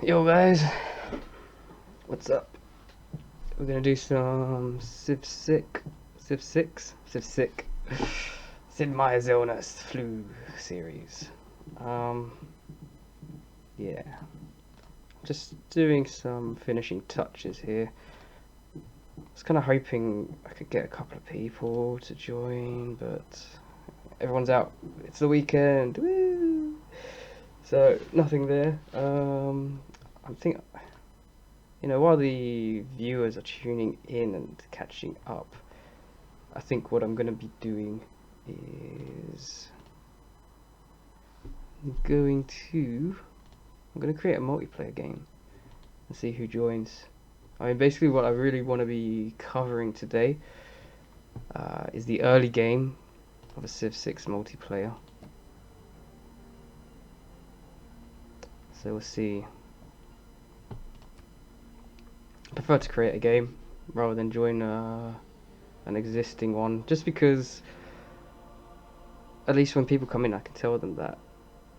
Yo guys, what's up? We're gonna do some Civ 6, Sid Meier's Illness Flu series. Um, yeah, just doing some finishing touches here. I was kind of hoping I could get a couple of people to join, but everyone's out. It's the weekend, woo! So nothing there. I'm thinking. While the viewers are tuning in and catching up, I think what I'm going to be doing is I'm going to create a multiplayer game and see who joins. I mean, basically what I really want to be covering today is the early game of a Civ 6 multiplayer. So we'll see. I prefer to create a game rather than join an existing one, just because at least when people come in I can tell them that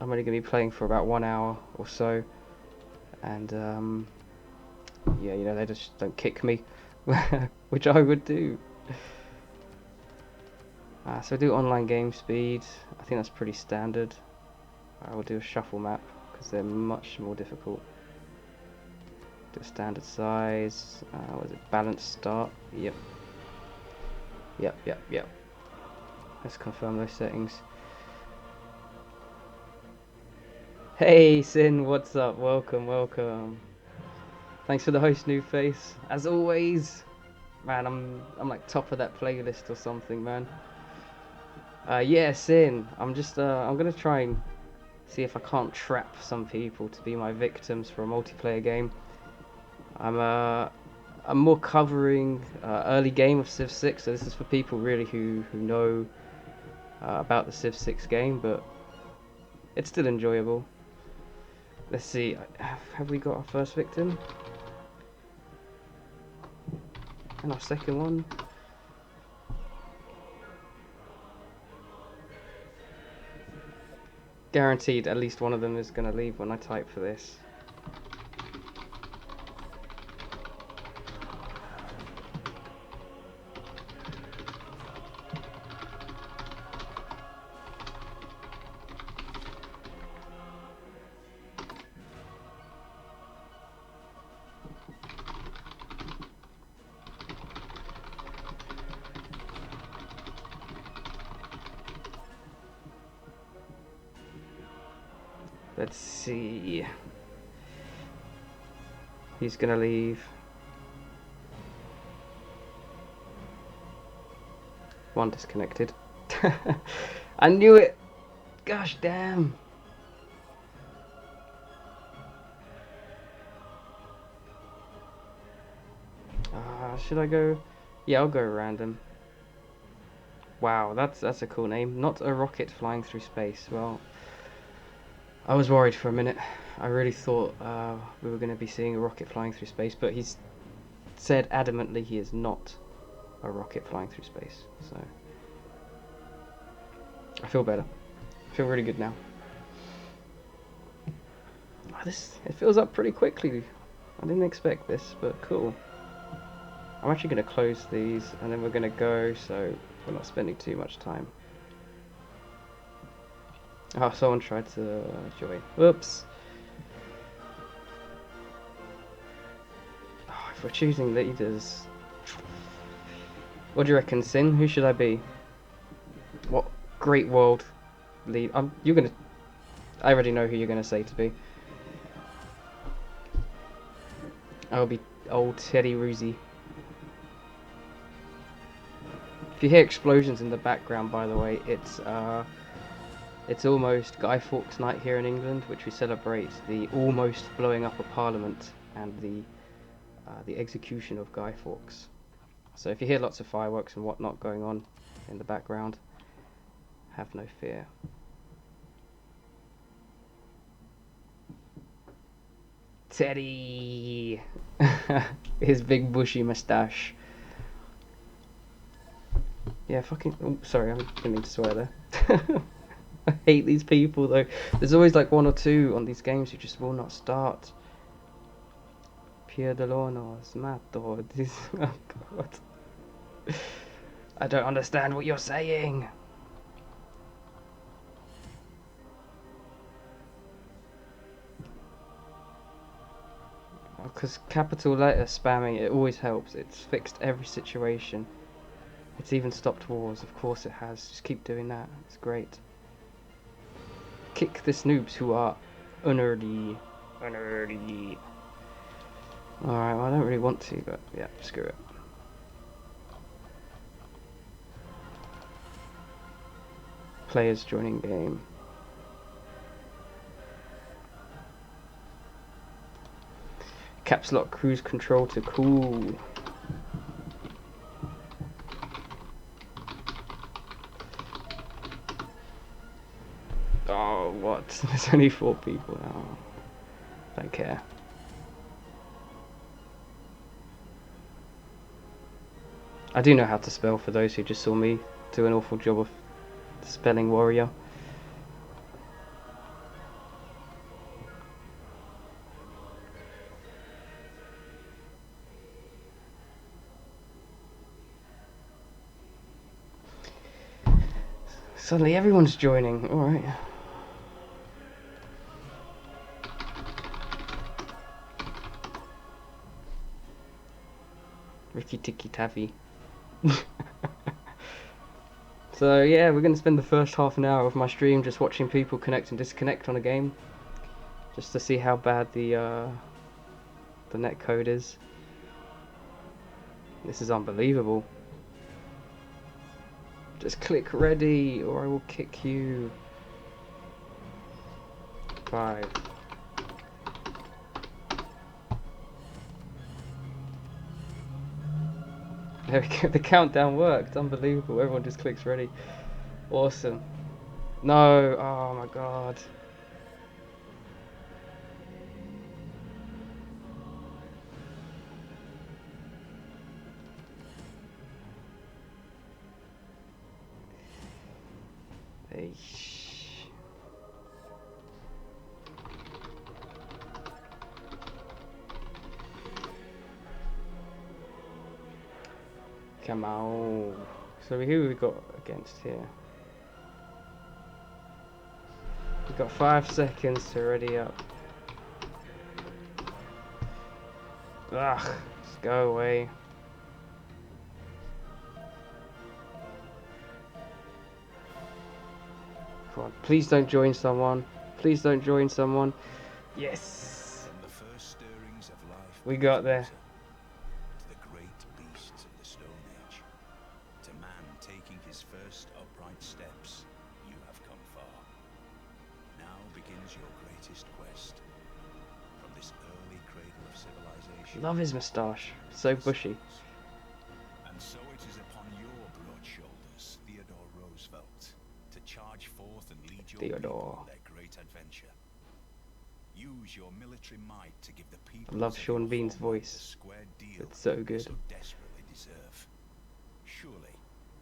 I'm only going to be playing for about 1 hour or so, and yeah, they just don't kick me, which I would do. So I do online game speed. I think that's pretty standard. I will do a shuffle map because they're much more difficult. Do a standard size. Was it balanced start? Yep. Let's confirm those settings. Hey Sin, what's up? Welcome. Thanks for the host, new face. As always, man, I'm like top of that playlist or something, man. Yeah, Sin. I'm gonna try and see if I can't trap some people to be my victims for a multiplayer game. I'm more covering early game of Civ 6, so this is for people really who know about the Civ 6 game, but it's still enjoyable. Let's see, have we got our first victim? And our second one? Guaranteed at least one of them is going to leave when I type for this. Let's see. He's gonna leave. One disconnected. I knew it! Gosh damn! Should I go? Yeah, I'll go random. Wow, that's a cool name. Not a rocket flying through space. Well, I was worried for a minute. I really thought we were going to be seeing a rocket flying through space, but he's said adamantly he is not a rocket flying through space. So I feel better. I feel really good now. Oh, it fills up pretty quickly. I didn't expect this, but cool. I'm actually going to close these and then we're going to go, so we're not spending too much time. Oh, someone tried to join. Whoops. Oh, if we're choosing leaders, what do you reckon, Sin? Who should I be? What great world lead? I already know who you're gonna say to be. I'll be old Teddy Roosie. If you hear explosions in the background, by the way, it's almost Guy Fawkes Night here in England, which we celebrate the almost blowing up of Parliament and the execution of Guy Fawkes. So if you hear lots of fireworks and whatnot going on in the background, have no fear. Teddy! His big bushy moustache. Yeah, fucking... Oh, sorry, I didn't mean to swear there. I hate these people though. There's always like one or two on these games who just will not start. Piedolonos, Mato, this... Oh god. I don't understand what you're saying. Because capital letter spamming, it always helps. It's fixed every situation. It's even stopped wars, of course it has. Just keep doing that, it's great. Kick the snoobs who are unearly. Unearly. Alright, well I don't really want to, but yeah, screw it. Players joining game. Caps lock cruise control to cool. Oh, what? There's only 4 people now. Don't care. I do know how to spell for those who just saw me do an awful job of spelling warrior. Suddenly everyone's joining, alright. Ricky Tikki Tavi. So yeah, we're going to spend the first half an hour of my stream just watching people connect and disconnect on a game. Just to see how bad the net code is. This is unbelievable. Just click ready or I will kick you. 5. There we go, the countdown worked, unbelievable, everyone just clicks ready. Awesome. No, oh my god. Eesh. Come on. So who have we got against here? We've got 5 seconds to ready up. Ugh, just go away. Come on, please don't join someone. Please don't join someone. Yes! From the first stirrings of life We got there. To the great beasts of the Stone Age, to man taking his first upright steps, you have come far. Now begins your greatest quest. From this early cradle of civilization. Love his moustache. So bushy. And so it is upon your broad shoulders, Theodore Roosevelt, to charge forth and lead your people on their great adventure. Use your military might to give the people. Love Sean Bean's voice. It's so good. So desperately deserve. Surely,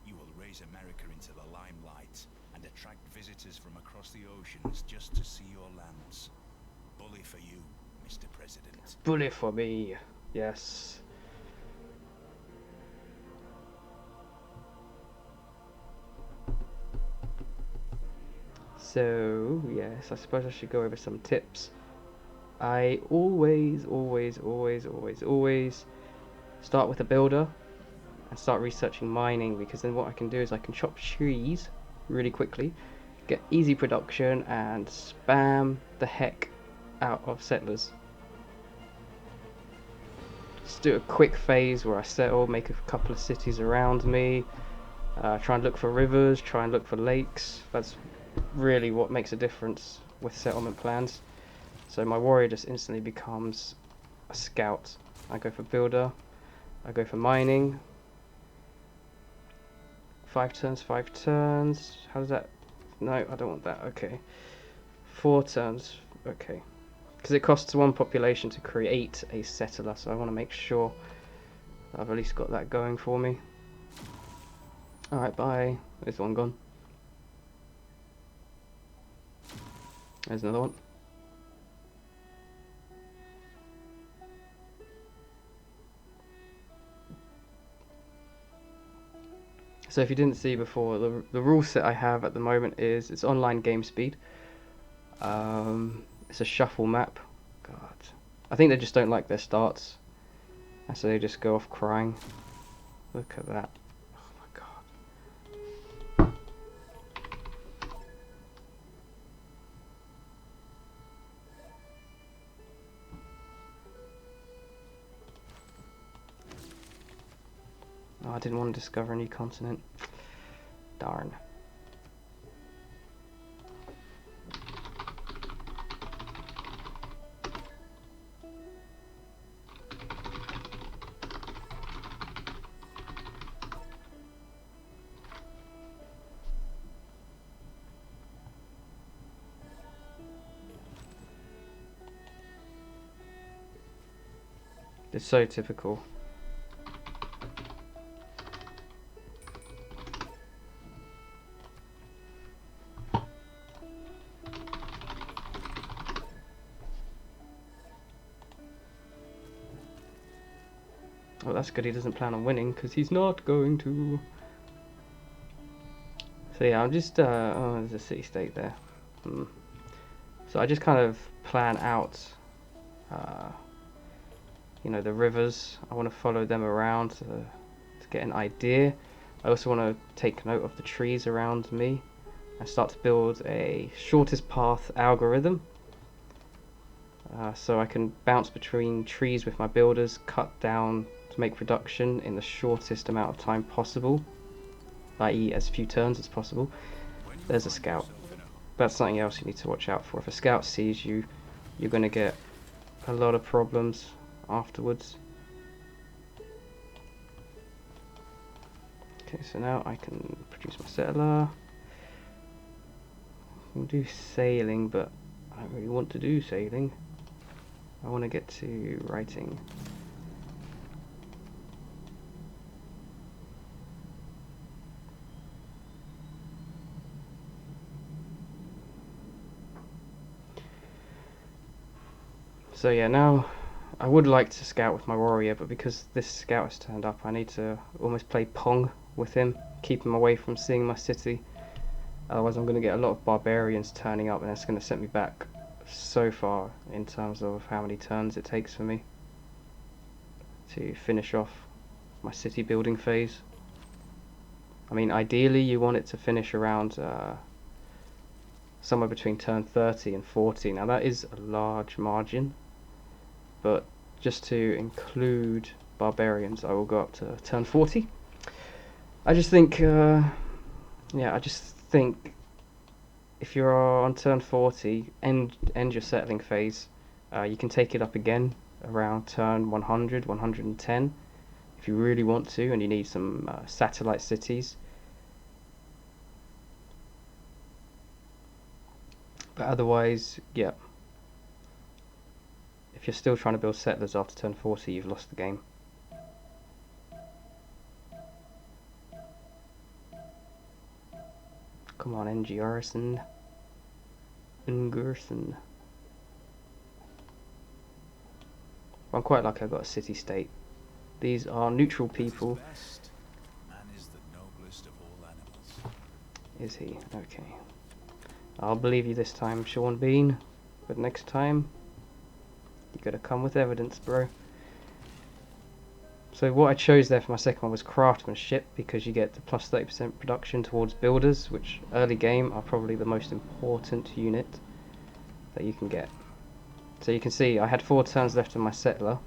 you will raise America into the limelight and attract visitors from across the oceans just to see your lands. Bully for you, Mr. President. Bully for me. Yes. So, yes, I suppose I should go over some tips. I always start with a builder and start researching mining, because then what I can do is I can chop trees really quickly, get easy production and spam the heck out of settlers. Just do a quick phase where I settle, make a couple of cities around me, try and look for rivers, try and look for lakes. That's really what makes a difference with settlement plans. So my warrior just instantly becomes a scout. I go for builder, I go for mining. 5 turns, 5 turns. How does that? No, I don't want that. Okay. 4 turns. Okay. Because it costs 1 population to create a settler, so I want to make sure I've at least got that going for me. Alright, bye. There's one gone. There's another one. So if you didn't see before, the rule set I have at the moment is it's online game speed. It's a shuffle map. God, I think they just don't like their starts, and so they just go off crying. Look at that. Oh my god. Oh, I didn't want to discover a new continent. Darn. It's so typical. Oh, that's good. He doesn't plan on winning because he's not going to. So yeah, I'm just. Oh, there's a city-state there. So I just kind of plan out. You know, the rivers. I want to follow them around to get an idea. I also want to take note of the trees around me and start to build a shortest path algorithm. So I can bounce between trees with my builders, cut down to make production in the shortest amount of time possible, i.e. as few turns as possible. There's a scout. That's something else you need to watch out for. If a scout sees you, you're going to get a lot of problems afterwards. Okay, so now I can produce my settler. We'll do sailing, but I don't really want to do sailing. I want to get to writing. So yeah, now I would like to scout with my warrior, but because this scout has turned up, I need to almost play Pong with him, keep him away from seeing my city. Otherwise I'm going to get a lot of barbarians turning up, and that's going to set me back so far in terms of how many turns it takes for me to finish off my city building phase. I mean, ideally you want it to finish around somewhere between turn 30 and 40. Now that is a large margin, but just to include barbarians I will go up to turn 40. I just think if you're on turn 40, end your settling phase, you can take it up again around turn 100, 110 if you really want to, and you need some satellite cities. But otherwise, yeah, if you're still trying to build settlers after turn 40, you've lost the game. Come on, NG Orison. Ungerson. I'm quite lucky I got a city-state. These are neutral people. Man is the noblest of all animals. Is he? Okay. I'll believe you this time, Sean Bean. But next time, you gotta come with evidence, bro. So what I chose there for my second one was craftsmanship, because you get the plus 30% production towards builders, which early game are probably the most important unit that you can get. So you can see I had 4 turns left on my settler,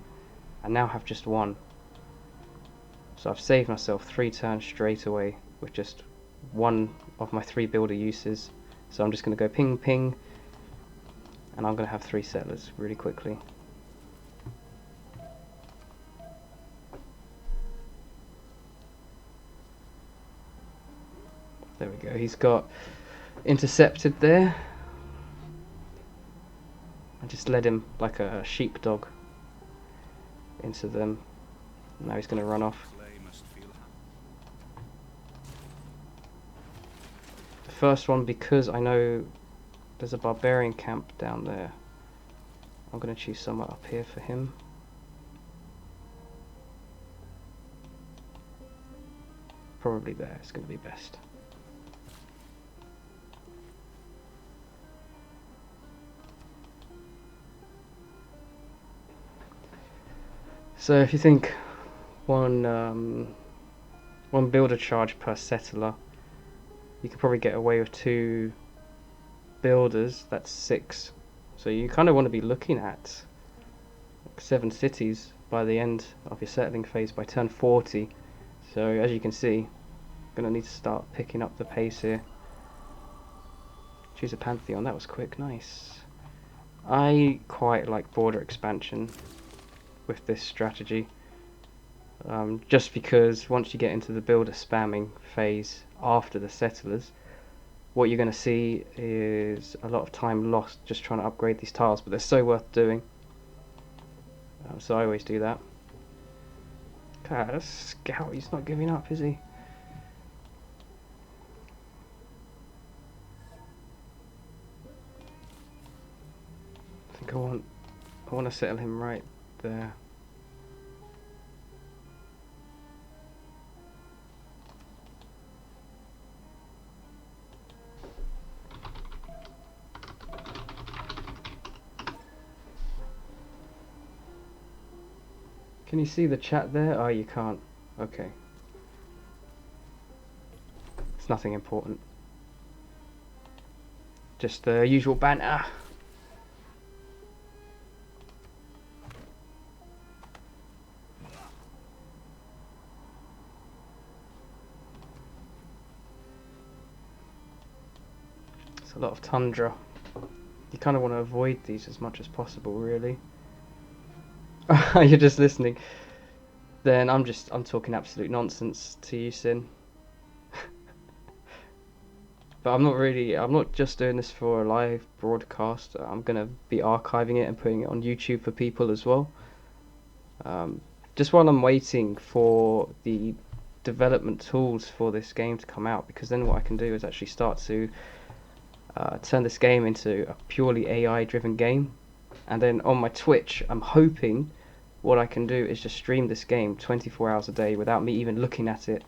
and now have just 1. So I've saved myself 3 turns straight away with just 1 of my 3 builder uses. So I'm just going to go ping ping, and I'm going to have 3 settlers really quickly. There we go, he's got intercepted there. I just led him like a sheepdog into them. Now he's going to run off. The first one, because I know there's a barbarian camp down there, I'm going to choose somewhere up here for him. probably there. It's going to be best. So if you think one builder charge per settler, you could probably get away with 2 builders. That's 6. So you kind of want to be looking at 7 cities by the end of your settling phase by turn 40. So as you can see, I'm gonna need to start picking up the pace here. Choose a Pantheon. That was quick. Nice. I quite like border expansion with this strategy, just because once you get into the builder spamming phase after the settlers, what you're going to see is a lot of time lost just trying to upgrade these tiles, but they're so worth doing. So I always do that. God, that scout, he's not giving up, is he? I think I want to settle him right there. Can you see the chat there? Oh, you can't. Okay. It's nothing important. Just the usual banter. It's a lot of tundra. You kind of want to avoid these as much as possible, really. You're just listening. Then I'm talking absolute nonsense to you, Sin. But I'm not just doing this for a live broadcast. I'm gonna be archiving it and putting it on YouTube for people as well. Just while I'm waiting for the development tools for this game to come out, because then what I can do is actually start to turn this game into a purely AI driven game. And then on my Twitch, I'm hoping what I can do is just stream this game 24 hours a day without me even looking at it,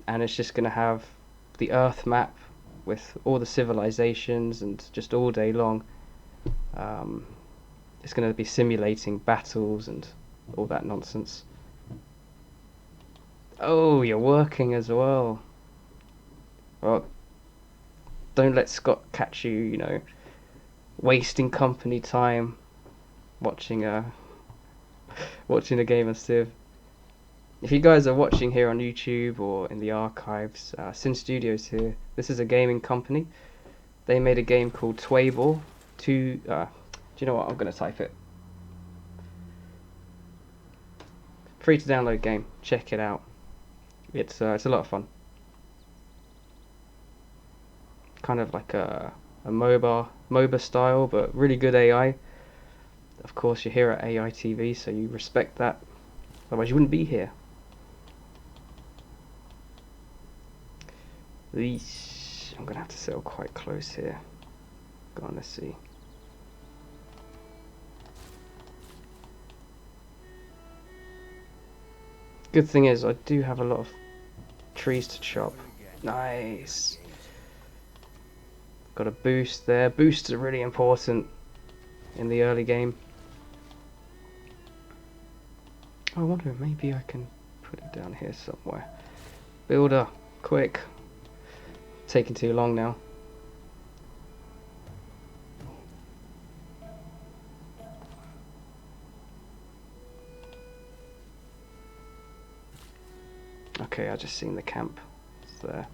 and it's just going to have the Earth map with all the civilizations, and just all day long it's going to be simulating battles and all that nonsense. Oh, you're working as well. Well, don't let Scott catch you, you know, wasting company time watching a game of Civ. If you guys are watching here on YouTube or in the archives, Sin Studios here. This is a gaming company. They made a game called Twable. Do you know what? I'm gonna type it. Free to download game. Check it out. It's a lot of fun. Kind of like a MOBA style, but really good AI. Of course, you're here at AI TV, so you respect that. Otherwise, you wouldn't be here. I'm gonna have to settle quite close here. Go on, let's see. Good thing is, I do have a lot of trees to chop. Nice. Got a boost there. Boosts are really important in the early game. I wonder if maybe I can put it down here somewhere. Builder, quick. Taking too long now. Okay, I just seen the camp. It's there.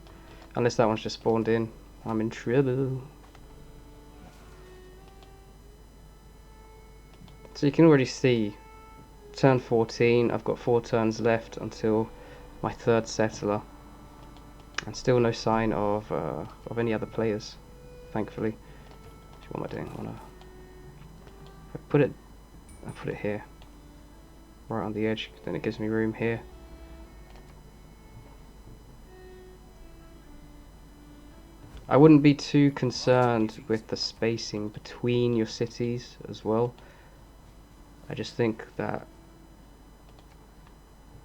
Unless that one's just spawned in, I'm in trouble. So you can already see turn 14, I've got 4 turns left until my 3rd settler, and still no sign of any other players, thankfully. What am I doing? I put it here, right on the edge, then it gives me room here. I wouldn't be too concerned with the spacing between your cities as well. I just think that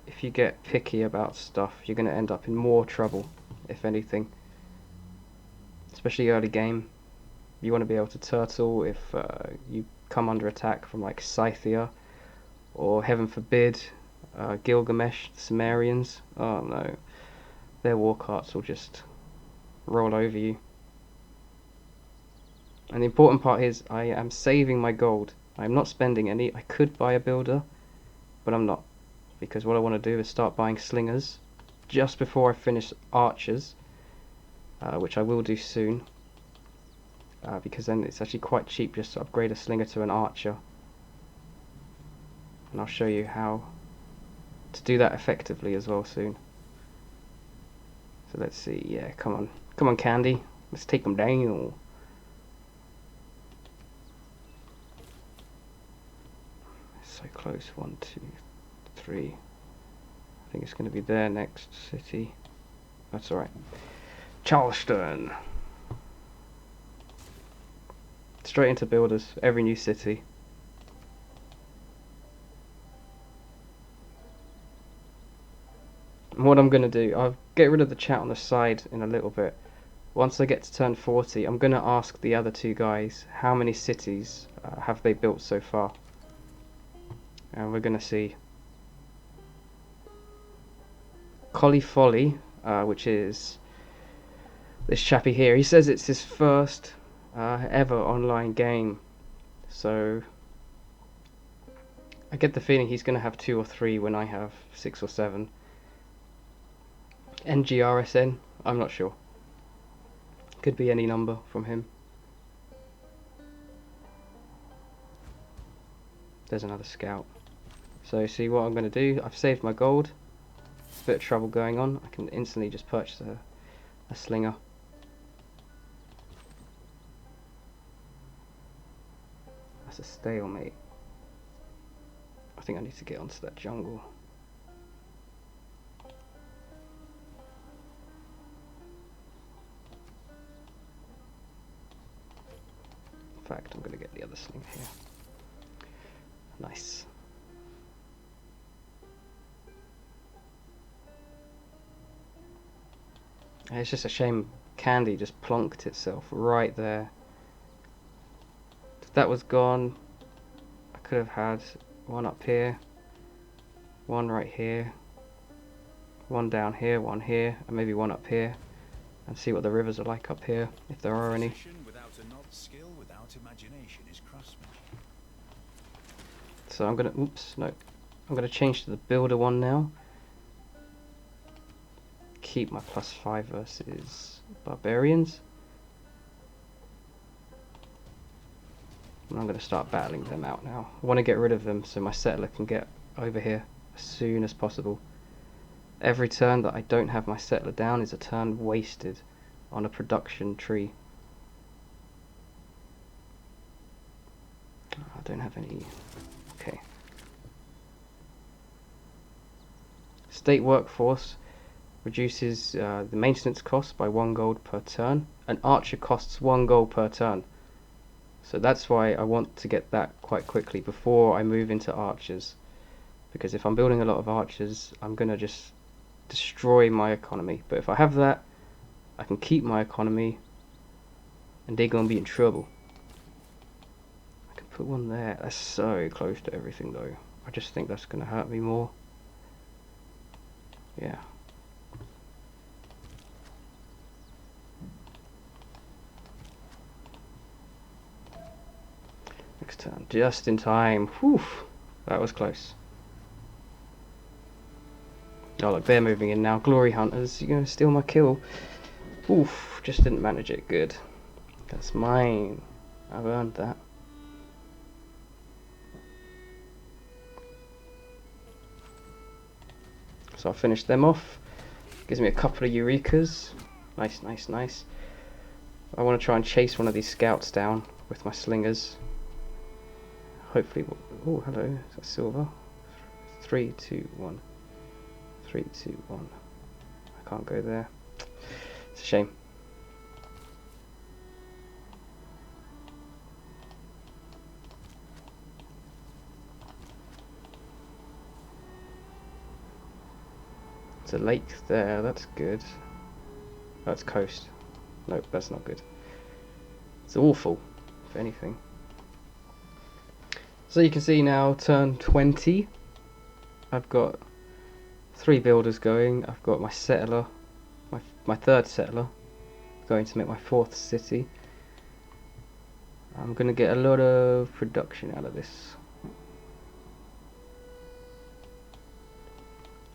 if you get picky about stuff, you're going to end up in more trouble, if anything. Especially early game. You want to be able to turtle if you come under attack from like Scythia, or heaven forbid, Gilgamesh, the Sumerians. Oh no, their war carts will just roll over you. And the important part is I am saving my gold. I'm not spending any. I could buy a builder, but I'm not. Because what I want to do is start buying slingers just before I finish archers, which I will do soon. Because then it's actually quite cheap just to upgrade a slinger to an archer. And I'll show you how to do that effectively as well soon. So let's see, yeah, come on Candy, let's take them down. So close, 1, 2, 3. I think it's going to be their next city. That's alright. Charleston. Straight into builders, every new city. And what I'm going to do, I'll get rid of the chat on the side in a little bit. Once I get to turn 40, I'm going to ask the other two guys how many cities have they built so far. And we're going to see. Collie Folly, which is this chappie here, he says it's his first ever online game. So I get the feeling he's going to have 2 or 3 when I have 6 or 7. NGRSN, I'm not sure. Could be any number from him. There's another scout. So see what I'm going to do, I've saved my gold. Bit of trouble going on, I can instantly just purchase a slinger. That's a stalemate. I think I need to get onto that jungle. In fact, I'm going to get the other slinger here. Nice. And it's just a shame Candy just plonked itself right there. If that was gone, I could have had one up here, one right here, one down here, one here, and maybe one up here, and see what the rivers are like up here, if there are any. So I'm gonna, oops, no, I'm gonna change to the builder one now. Keep my +5 versus barbarians. And I'm gonna start battling them out now. I want to get rid of them so my settler can get over here as soon as possible. Every turn that I don't have my settler down is a turn wasted on a production tree. I don't have any. Okay. State workforce reduces the maintenance cost by 1 gold per turn. An archer costs 1 gold per turn. So that's why I want to get that quite quickly before I move into archers. Because if I'm building a lot of archers, I'm going to just destroy my economy. But if I have that, I can keep my economy and they're going to be in trouble. I can put one there. That's so close to everything though. I just think that's going to hurt me more. Yeah. Next turn, just in time. Whew, that was close. Oh look, they're moving in now. Glory Hunters, you're going to steal my kill. Oof, just didn't manage it good. That's mine. I've earned that. So I'll finish them off. Gives me a couple of Eurekas. Nice, nice, nice. I want to try and chase one of these scouts down with my slingers. Hopefully, oh hello, is that silver? 3, 2, 1. 3, 2, 1. I can't go there. It's a shame. a lake there, that's good. That's coast. Nope, that's not good. It's awful, if anything. So you can see now, turn 20. I've got 3 builders going. I've got my settler, my 3rd settler, going to make my 4th city. I'm going to get a lot of production out of this.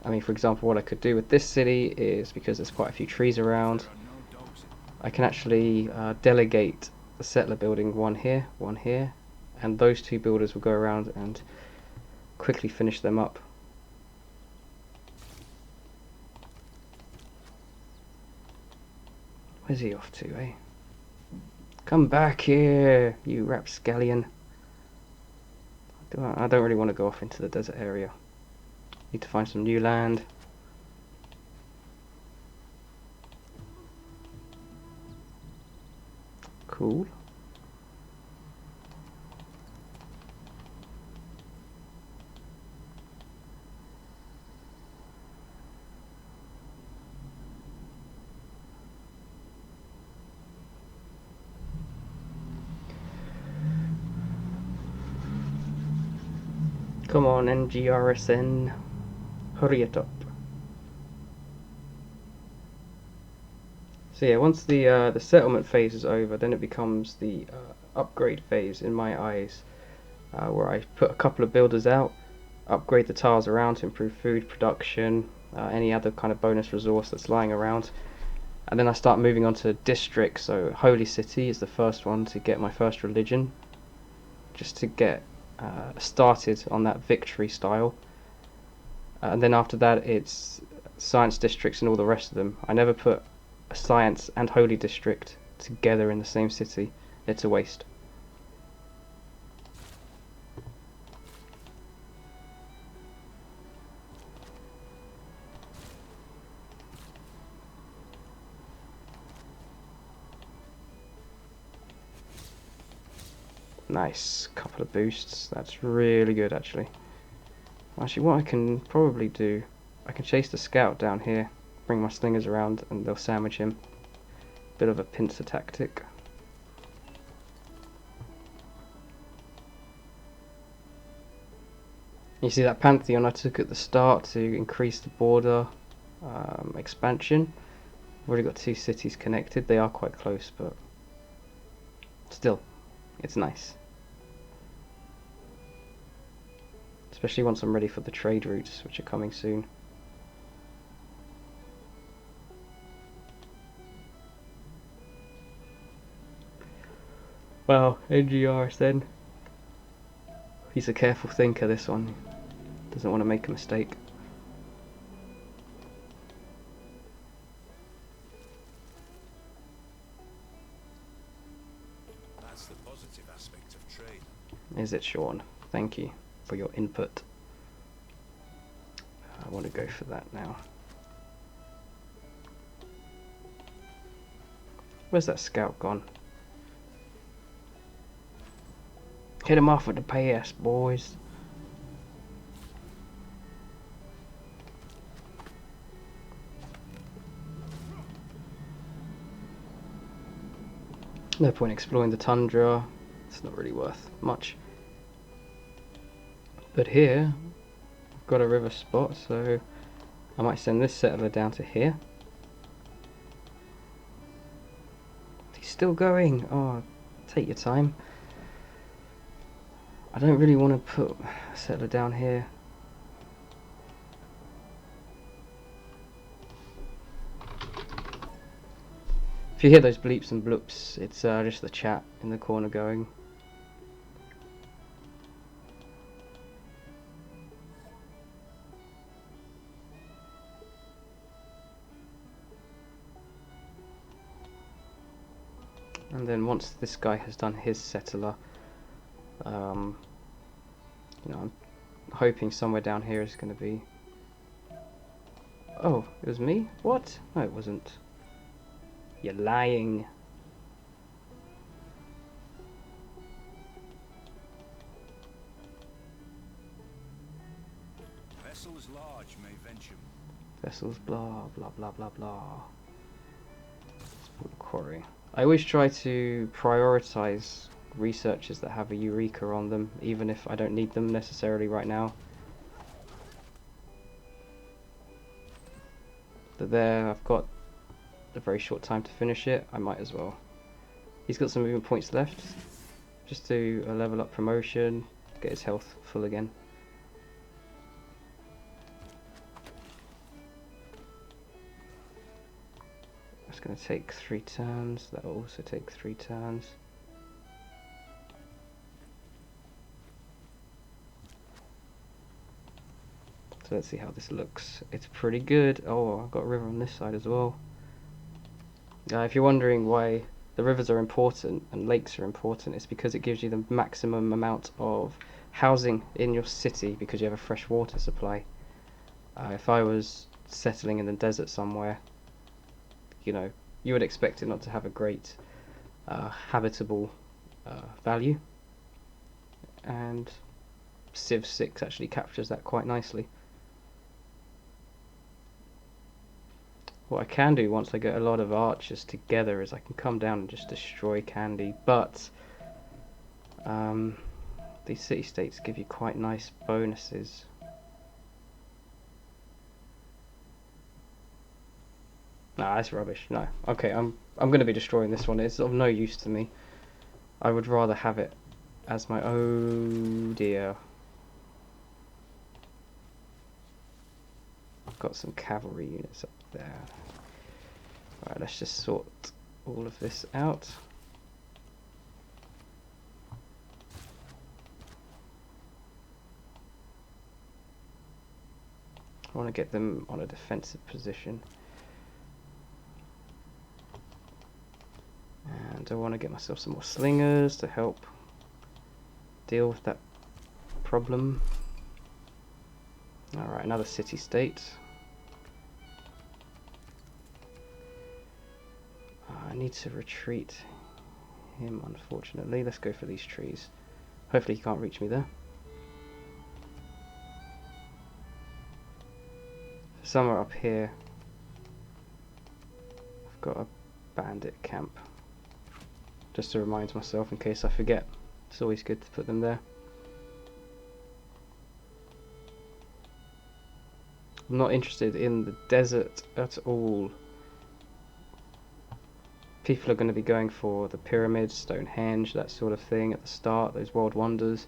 I mean, for example, what I could do with this city is, because there's quite a few trees around, I can actually delegate the settler building one here, and those 2 builders will go around and quickly finish them up. Where's he off to, eh? Come back here, you rapscallion. I don't really want to go off into the desert area. Need to find some new land. Cool. Come on, NGRSN. Hurry it up. So yeah, once the settlement phase is over, then it becomes the upgrade phase in my eyes, where I put a couple of builders out, upgrade the tiles around to improve food production, any other kind of bonus resource that's lying around, and then I start moving on to districts. So Holy City is the first one to get my first religion, just to get started on that victory style. And then after that it's science districts and all the rest of them. I never put a science and holy district together in the same city. It's a waste. Nice, couple of boosts. That's really good, actually. Actually, what I can probably do, I can chase the scout down here, bring my slingers around, and they'll sandwich him. Bit of a pincer tactic. You see that Pantheon I took at the start to increase the border expansion. I've already got 2 cities connected. They are quite close, but still, it's nice. Especially once I'm ready for the trade routes, which are coming soon. Wow, NGRs then. He's a careful thinker, this one. Doesn't want to make a mistake. That's the positive aspect of trade. Is it, Sean? Thank you for your input. I want to go for that now. Where's that scout gone? Hit him off with the pass, boys. No point exploring the tundra. It's not really worth much. But here, I've got a river spot, so I might send this settler down to here. He's still going. Oh, take your time. I don't really want to put a settler down here. If you hear those bleeps and bloops, it's just the chat in the corner going. And then once this guy has done his settler, you know, I'm hoping somewhere down here is going to be... Oh, it was me? What? No, it wasn't. You're lying. Vessels large may venture. Vessels, blah, blah, blah, blah, blah. Quarry. I always try to prioritize researches that have a Eureka on them, even if I don't need them necessarily right now. But there, I've got a very short time to finish it. I might as well. He's got some movement points left. Just do a level up promotion, get his health full again. That's going to take 3 turns. That will also take 3 turns. So let's see how this looks. It's pretty good. Oh, I've got a river on this side as well. If you're wondering why the rivers are important and lakes are important, it's because it gives you the maximum amount of housing in your city because you have a fresh water supply. If I was settling in the desert somewhere, you know, you would expect it not to have a great habitable value, and Civ 6 actually captures that quite nicely. What I can do once I get a lot of archers together is I can come down and just destroy Candy, but these city-states give you quite nice bonuses. Nah, that's rubbish. No. Okay, I'm going to be destroying this one. It's of no use to me. I would rather have it as my... Oh dear. I've got some cavalry units up there. Alright, let's just sort all of this out. I want to get them on a defensive position. And I want to get myself some more slingers to help deal with that problem. Alright, another city-state. I need to retreat him, unfortunately. Let's go for these trees. Hopefully he can't reach me there. Somewhere up here I've got a bandit camp. Just to remind myself in case I forget. It's always good to put them there. I'm not interested in the desert at all. People are going to be going for the pyramids, Stonehenge, that sort of thing at the start, those world wonders.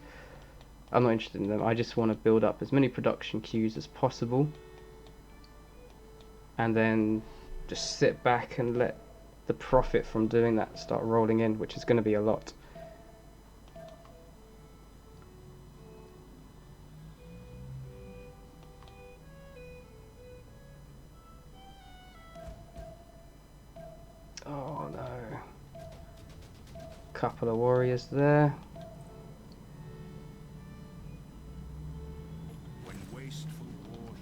I'm not interested in them. I just want to build up as many production queues as possible and then just sit back and let the profit from doing that start rolling in, which is going to be a lot. Oh no. Couple of warriors there. When wasteful war...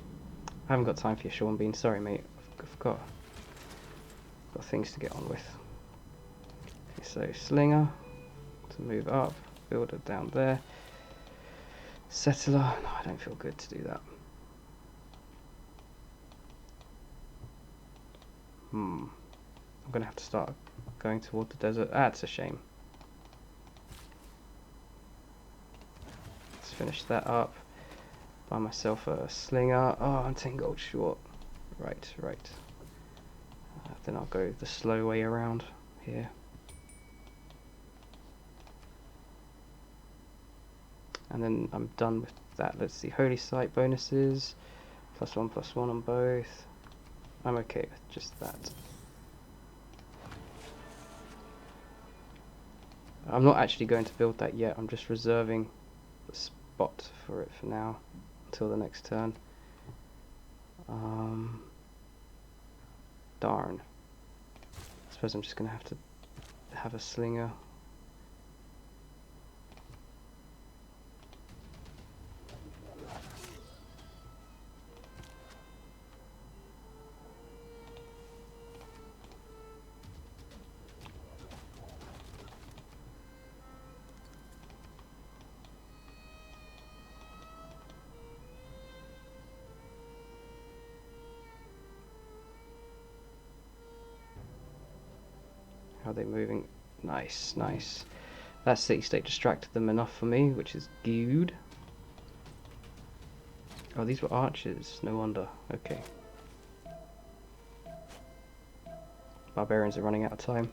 I haven't got time for your Sean Bean, sorry mate. I've got things to get on with. Okay, so Slinger to move up, builder down there. Settler, no, I don't feel good to do that. I'm gonna have to start going toward the desert. That's a shame. Let's finish that up. Buy myself a slinger. Oh, I'm 10 gold short. Right. Then I'll go the slow way around here. And then I'm done with that. Let's see, holy site bonuses. +1/+1 on both. I'm okay with just that. I'm not actually going to build that yet. I'm just reserving the spot for it for now until the next turn. Darn. I suppose I'm just going to have to have a slinger. How are they moving? Nice, nice. That city-state distracted them enough for me, which is good. Oh, these were archers. No wonder. Okay. Barbarians are running out of time.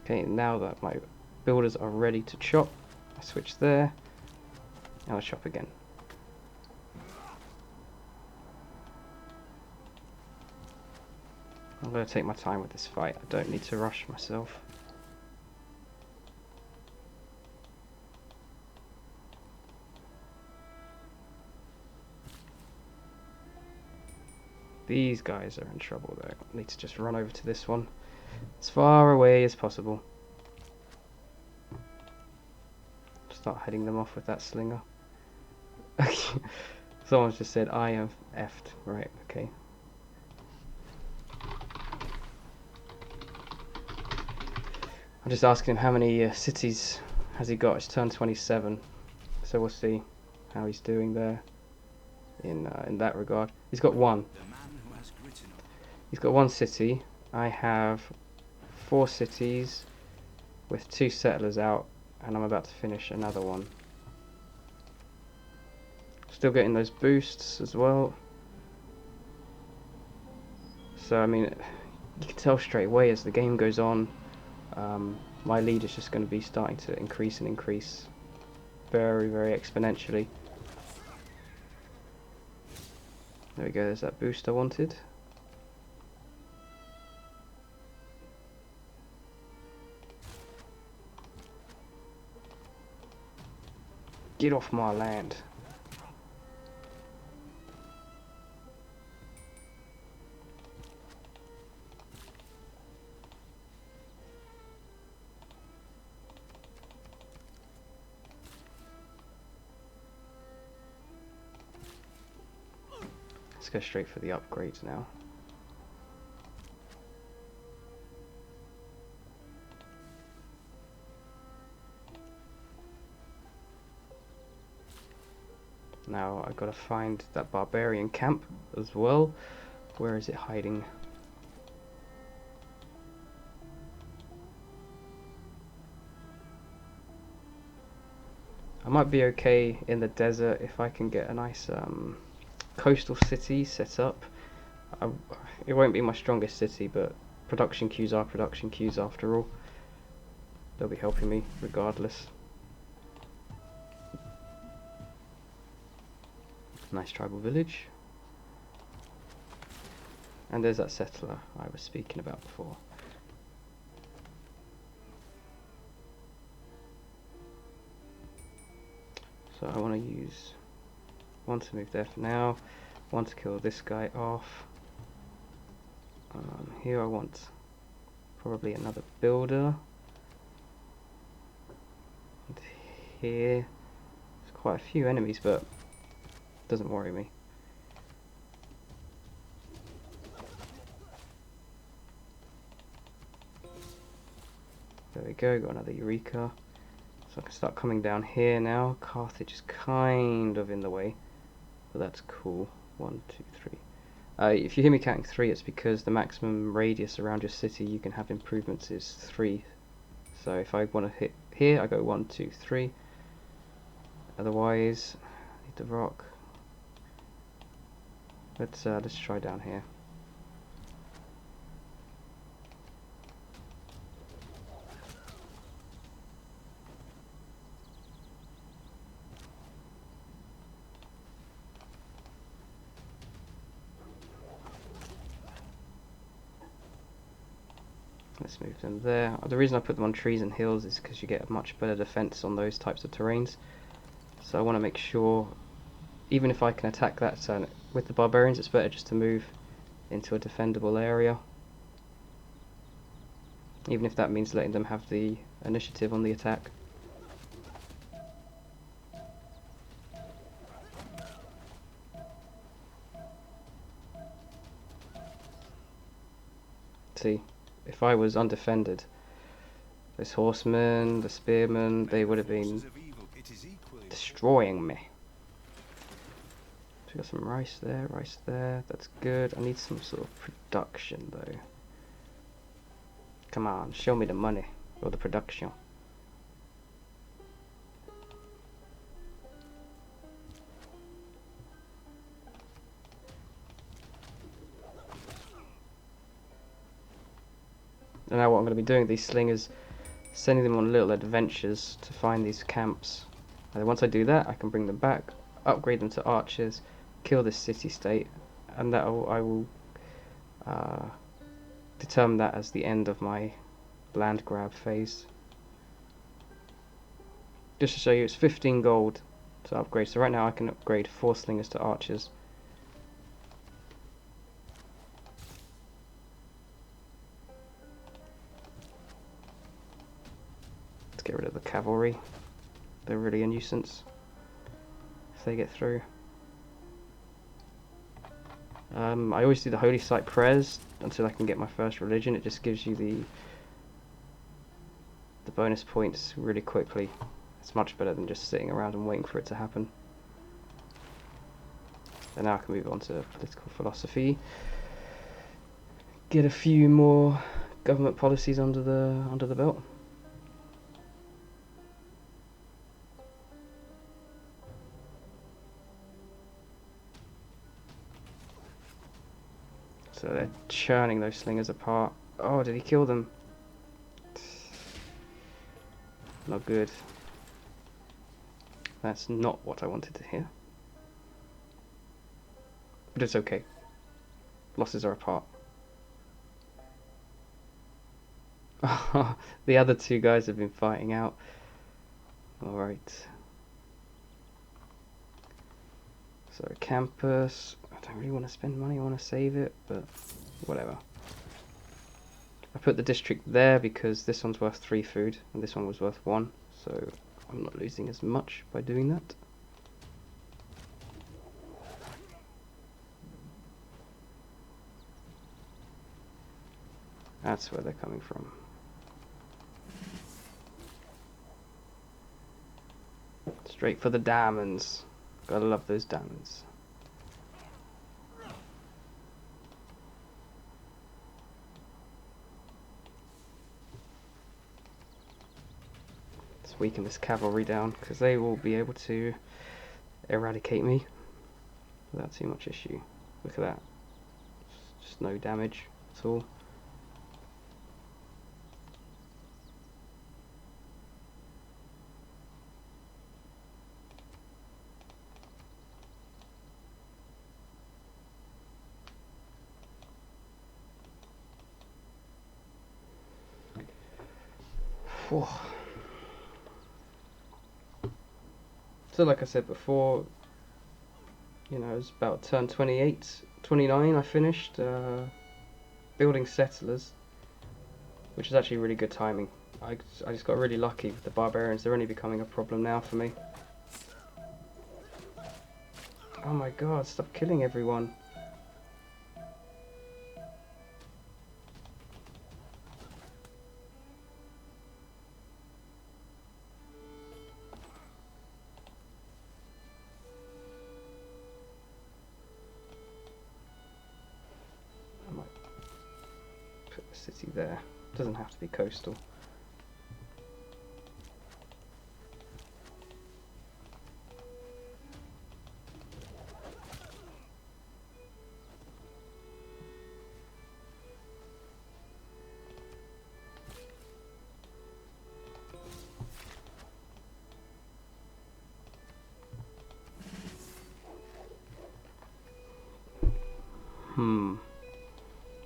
Okay, now that my builders are ready to chop, I switch there, and I chop again. I'm going to take my time with this fight. I don't need to rush myself. These guys are in trouble though. I need to just run over to this one as far away as possible. Start heading them off with that slinger. Someone's just said I am effed. Right, okay. I'm just asking him how many cities has he got. It's turned 27, so we'll see how he's doing there in that regard. He's got one. He's got one city. I have 4 cities with 2 settlers out, and I'm about to finish another one. Still getting those boosts as well. So I mean, you can tell straight away as the game goes on, my lead is just going to be starting to increase and increase very, very exponentially. There we go, there's that boost I wanted. Get off my land. Let's go straight for the upgrades now. Now I've got to find that barbarian camp as well. Where is it hiding? I might be okay in the desert if I can get a nice coastal city set up. It won't be my strongest city, but production queues are production queues after all. They'll be helping me regardless. Nice tribal village. And there's that settler I was speaking about before. So I want to use one to move there for now, one to kill this guy off. Here I want probably another builder. And here there's quite a few enemies, but it doesn't worry me. There we go, got another Eureka. So I can start coming down here now. Carthage is kind of in the way, but that's cool. 1, 2, 3. If you hear me counting 3, it's because the maximum radius around your city you can have improvements is 3. So if I want to hit here, I go 1, 2, 3. Otherwise, I need the rock. Let's try down here. Let's move them there. The reason I put them on trees and hills is because you get a much better defense on those types of terrains. So I want to make sure, even if I can attack that with the barbarians, it's better just to move into a defendable area. Even if that means letting them have the initiative on the attack. See, if I was undefended, Those horsemen, the spearmen, they would have been destroying me. So we got some rice there, that's good. I need some sort of production though. Come on, show me the money, or the production. And now what I'm going to be doing, these slingers, sending them on little adventures to find these camps. And then once I do that, I can bring them back, upgrade them to archers, kill this city-state, and I will determine that as the end of my land grab phase. Just to show you, it's 15 gold to upgrade. So right now I can upgrade 4 slingers to archers. Let's get rid of the cavalry. They're really a nuisance if they get through. I always do the holy site prayers until I can get my first religion. It just gives you the bonus points really quickly. It's much better than just sitting around and waiting for it to happen. And now I can move on to political philosophy. Get a few more government policies under the belt. So they're churning those slingers apart. Oh, did he kill them? Not good. That's not what I wanted to hear. But it's okay. Losses are apart. The other two guys have been fighting out. Alright. So campus. I don't really want to spend money, I want to save it, but whatever. I put the district there because this one's worth 3 food and this one was worth 1, so I'm not losing as much by doing that. That's where they're coming from. Straight for the diamonds. Gotta love those diamonds. Let's weaken this cavalry down because they will be able to eradicate me without too much issue. Look at that. Just no damage at all. Whew. So like I said before, you know, it was about turn 28, 29 I finished building settlers, which is actually really good timing. I just got really lucky with the barbarians. They're only becoming a problem now for me. Oh my god, stop killing everyone. I might put the city there. It doesn't have to be coastal.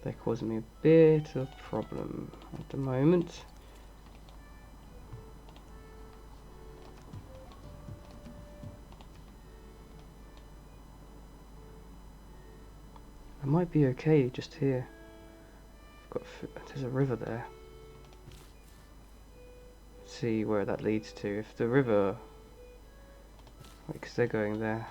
They're causing me a bit of problem at the moment. I might be okay just here. There's a river there. Let's see where that leads to. If the river, because they're going there.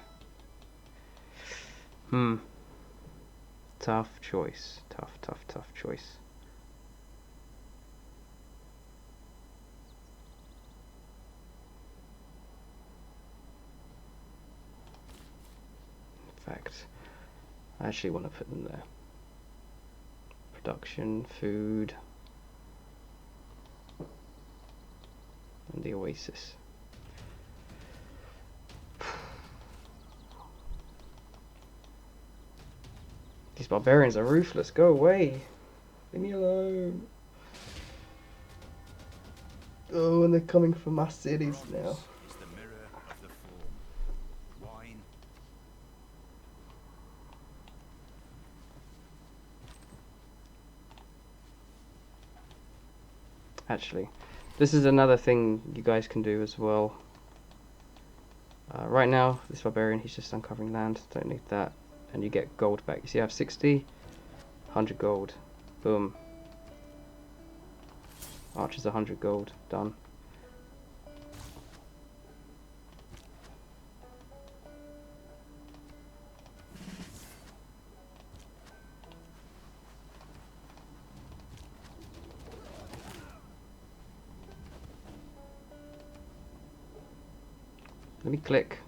Tough choice. Tough choice. fact, I actually want to put them there. Production, food, and the oasis. These barbarians are ruthless. Go away. Leave me alone. Oh, and they're coming for my cities now. Is the mirror of the form. Wine. Actually, this is another thing you guys can do as well. Right now, this barbarian, he's just uncovering land. Don't need that. And you get gold back. You see I have 60, 100 gold. Boom. Archer's 100 gold. Done. Let me click.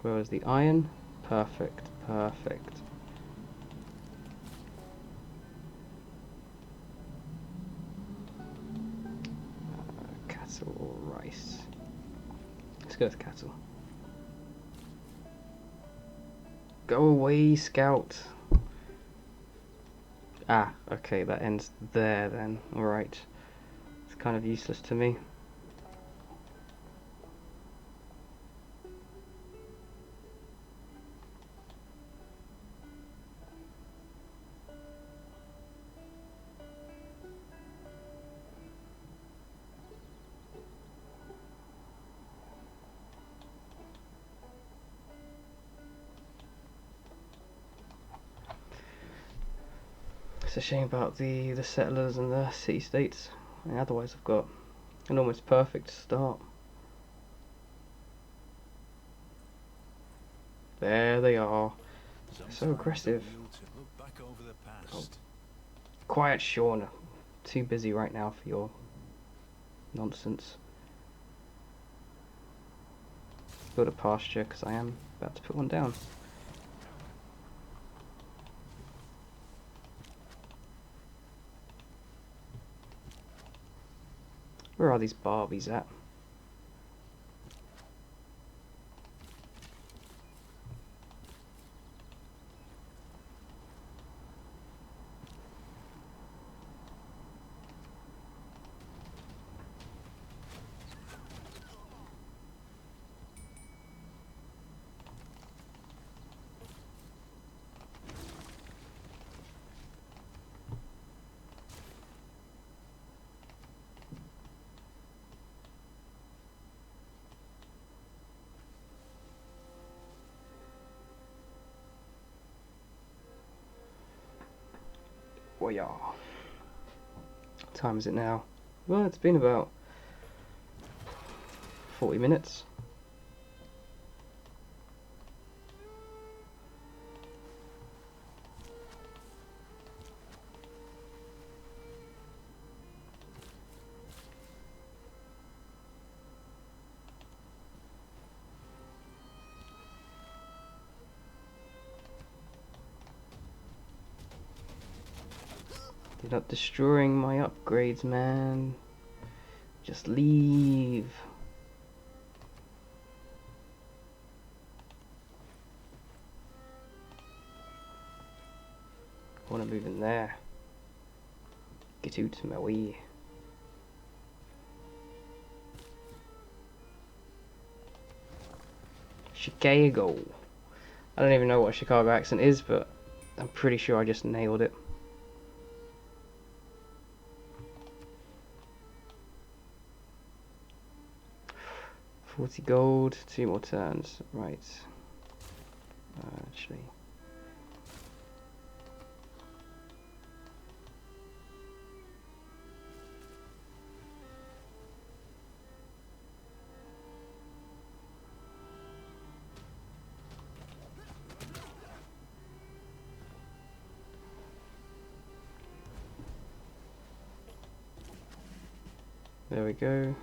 Where was the iron? Perfect, perfect. Cattle or rice? Let's go with cattle. Go away, scout. Ah, okay, that ends there then. Alright. It's kind of useless to me. It's a shame about the settlers and the city states. Otherwise I've got an almost perfect start. There they are. So aggressive. Look back over the past. Quiet, Sean. Too busy right now for your nonsense. Build a pasture because I am about to put one down. Where are these Barbies at? Oh yeah. What time is it now? Well, it's been about 40 minutes. You're not destroying my upgrades, man. Just leave. I want to move in there. Get out my way. Chicago. I don't even know what a Chicago accent is, but I'm pretty sure I just nailed it. $40 gold, 2 more turns. Right. Actually. There we go. The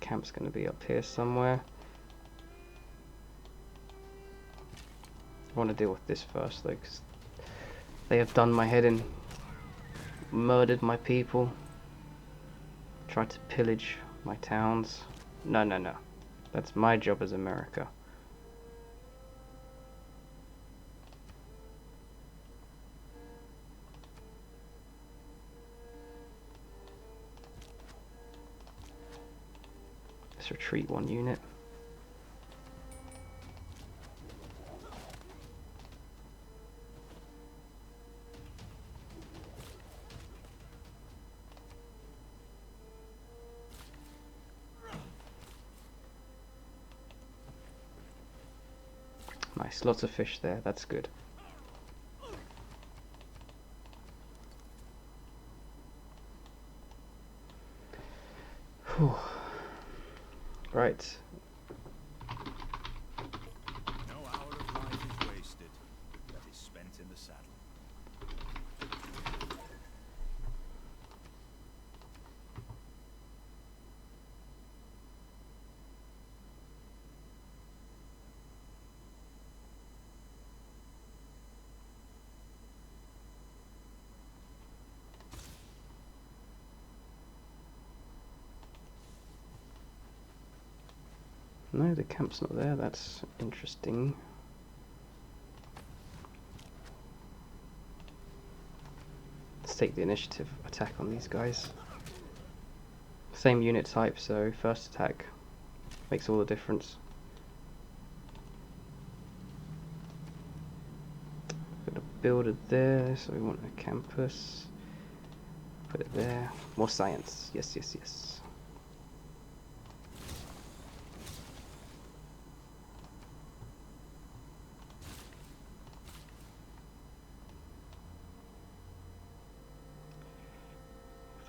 camp's going to be up here somewhere. I want to deal with this first though, because they have done my head in, murdered my people, tried to pillage my towns. No, no, no. That's my job as America. Let's retreat one unit. Nice, lots of fish there, that's good. Whew. Right. No hour of life is wasted that is spent in the saddle. No, the camp's not there, that's interesting. Let's take the initiative attack on these guys. Same unit type, so first attack makes all the difference. Got a builder there, so we want a campus. Put it there. More science. Yes, yes, yes.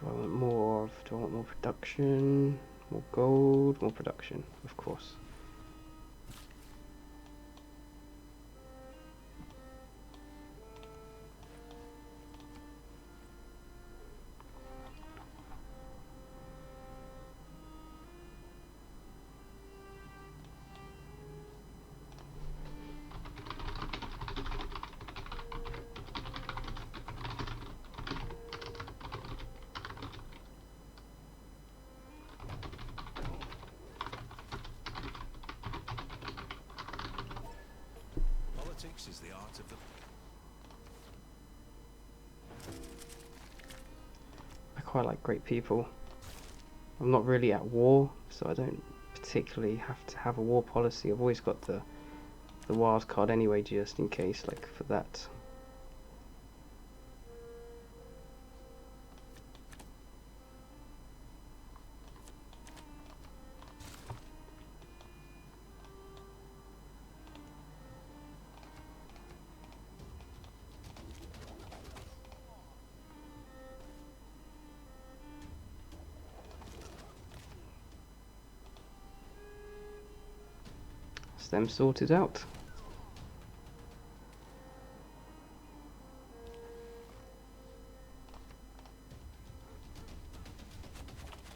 Do I want more of? Do I want more production? More gold? More production, of course. Politics is the art of the... I quite like great people. I'm not really at war, so I don't particularly have to have a war policy. I've always got the wild card anyway, just in case, like for that. Them sorted out.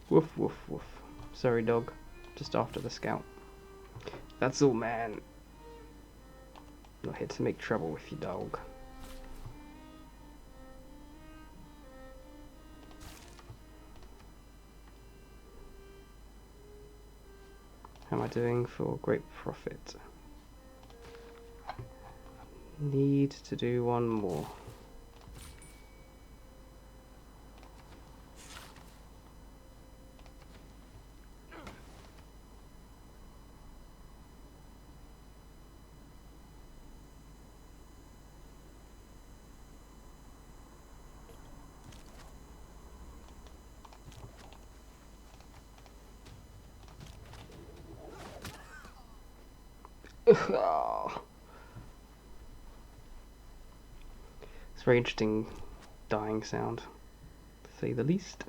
Woof woof woof. Sorry dog, just after the scout. That's all man. Not here to make trouble with you dog. How am I doing for great profit? Need to do one more. It's a very interesting dying sound, to say the least.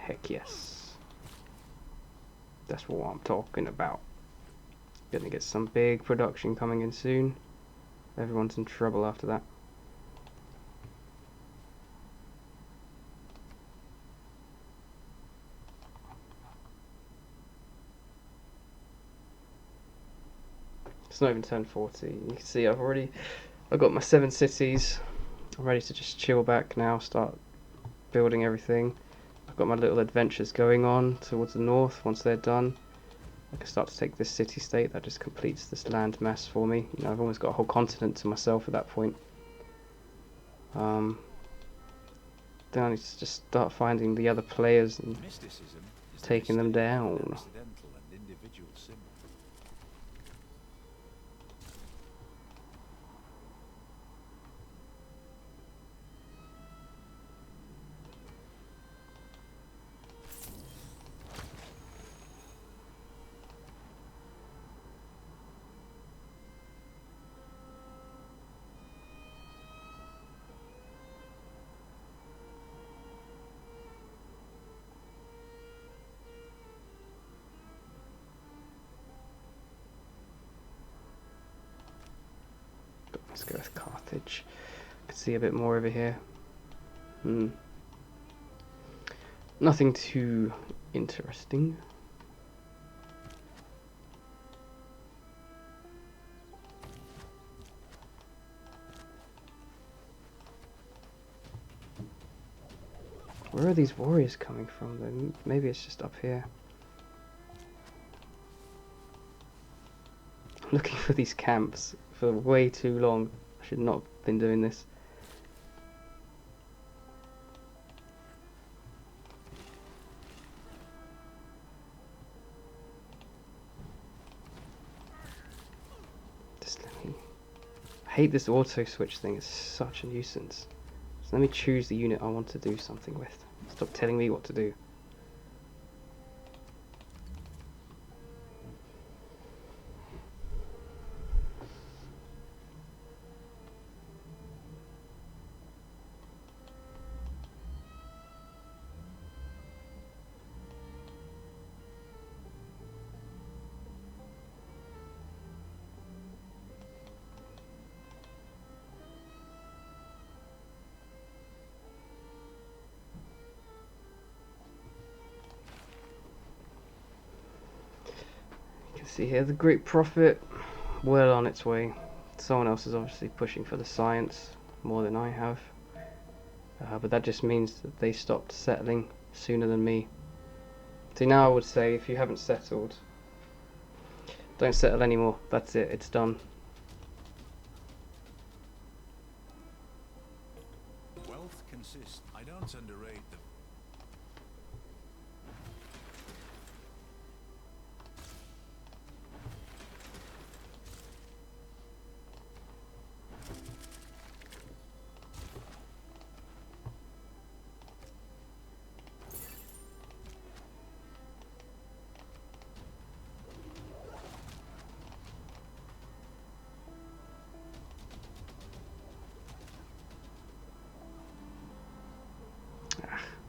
Heck yes. That's what I'm talking about. Gonna get some big production coming in soon. Everyone's in trouble after that. It's not even turn 40. You can see I've got my 7 cities. I'm ready to just chill back now, start building everything. I've got my little adventures going on towards the north. Once they're done, I can start to take this city-state. That just completes this land mass for me. You know, I've almost got a whole continent to myself at that point. Then I need to just start finding the other players and Mysticism is taking them down. accidental and individual symbol. Let's go with Carthage. Can see a bit more over here. Nothing too interesting. Where are these warriors coming from though? Maybe it's just up here. Looking for these camps for way too long. I should not have been doing this. Just let me... I hate this auto switch thing, it's such a nuisance. So let me choose the unit I want to do something with. Stop telling me what to do. See here, the Great Prophet, well on its way. Someone else is obviously pushing for the science more than I have, but that just means that they stopped settling sooner than me. See, now I would say if you haven't settled, don't settle anymore. That's it, it's done. Wealth consists. I don't underrate the.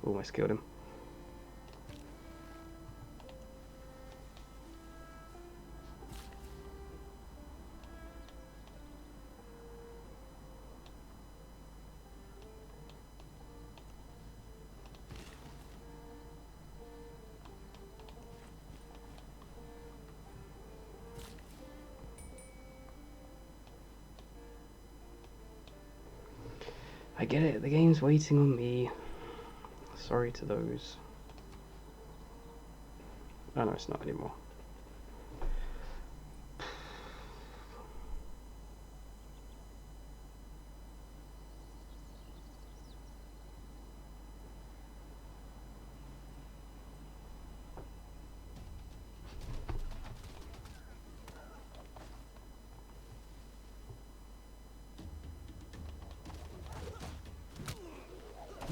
Almost killed him. I get it, the game's waiting on me. Sorry to those. Oh no, it's not anymore.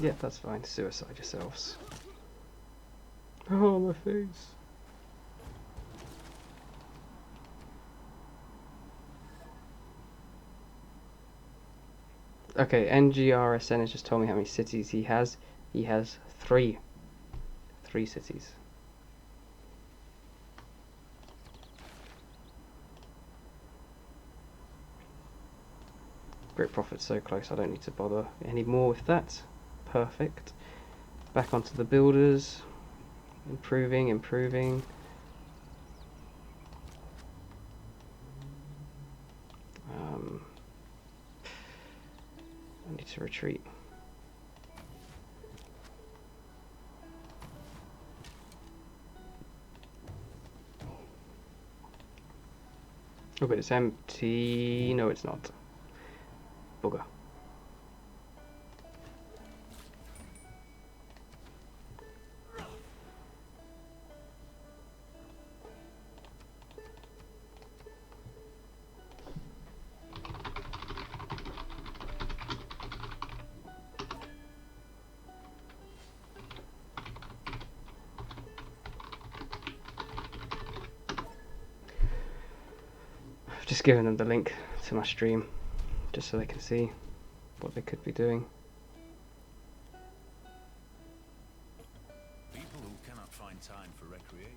Yeah, that's fine. Suicide yourselves. Oh, my face. Okay, NGRSN has just told me how many cities he has. He has 3. 3 cities. Great Prophet's so close, I don't need to bother anymore with that. Perfect. Back onto the builders. Improving. to retreat. Oh, but it's empty. No, it's not. Bugger. I've just given them the link to my stream, just so they can see what they could be doing. People who cannot find time for recreation.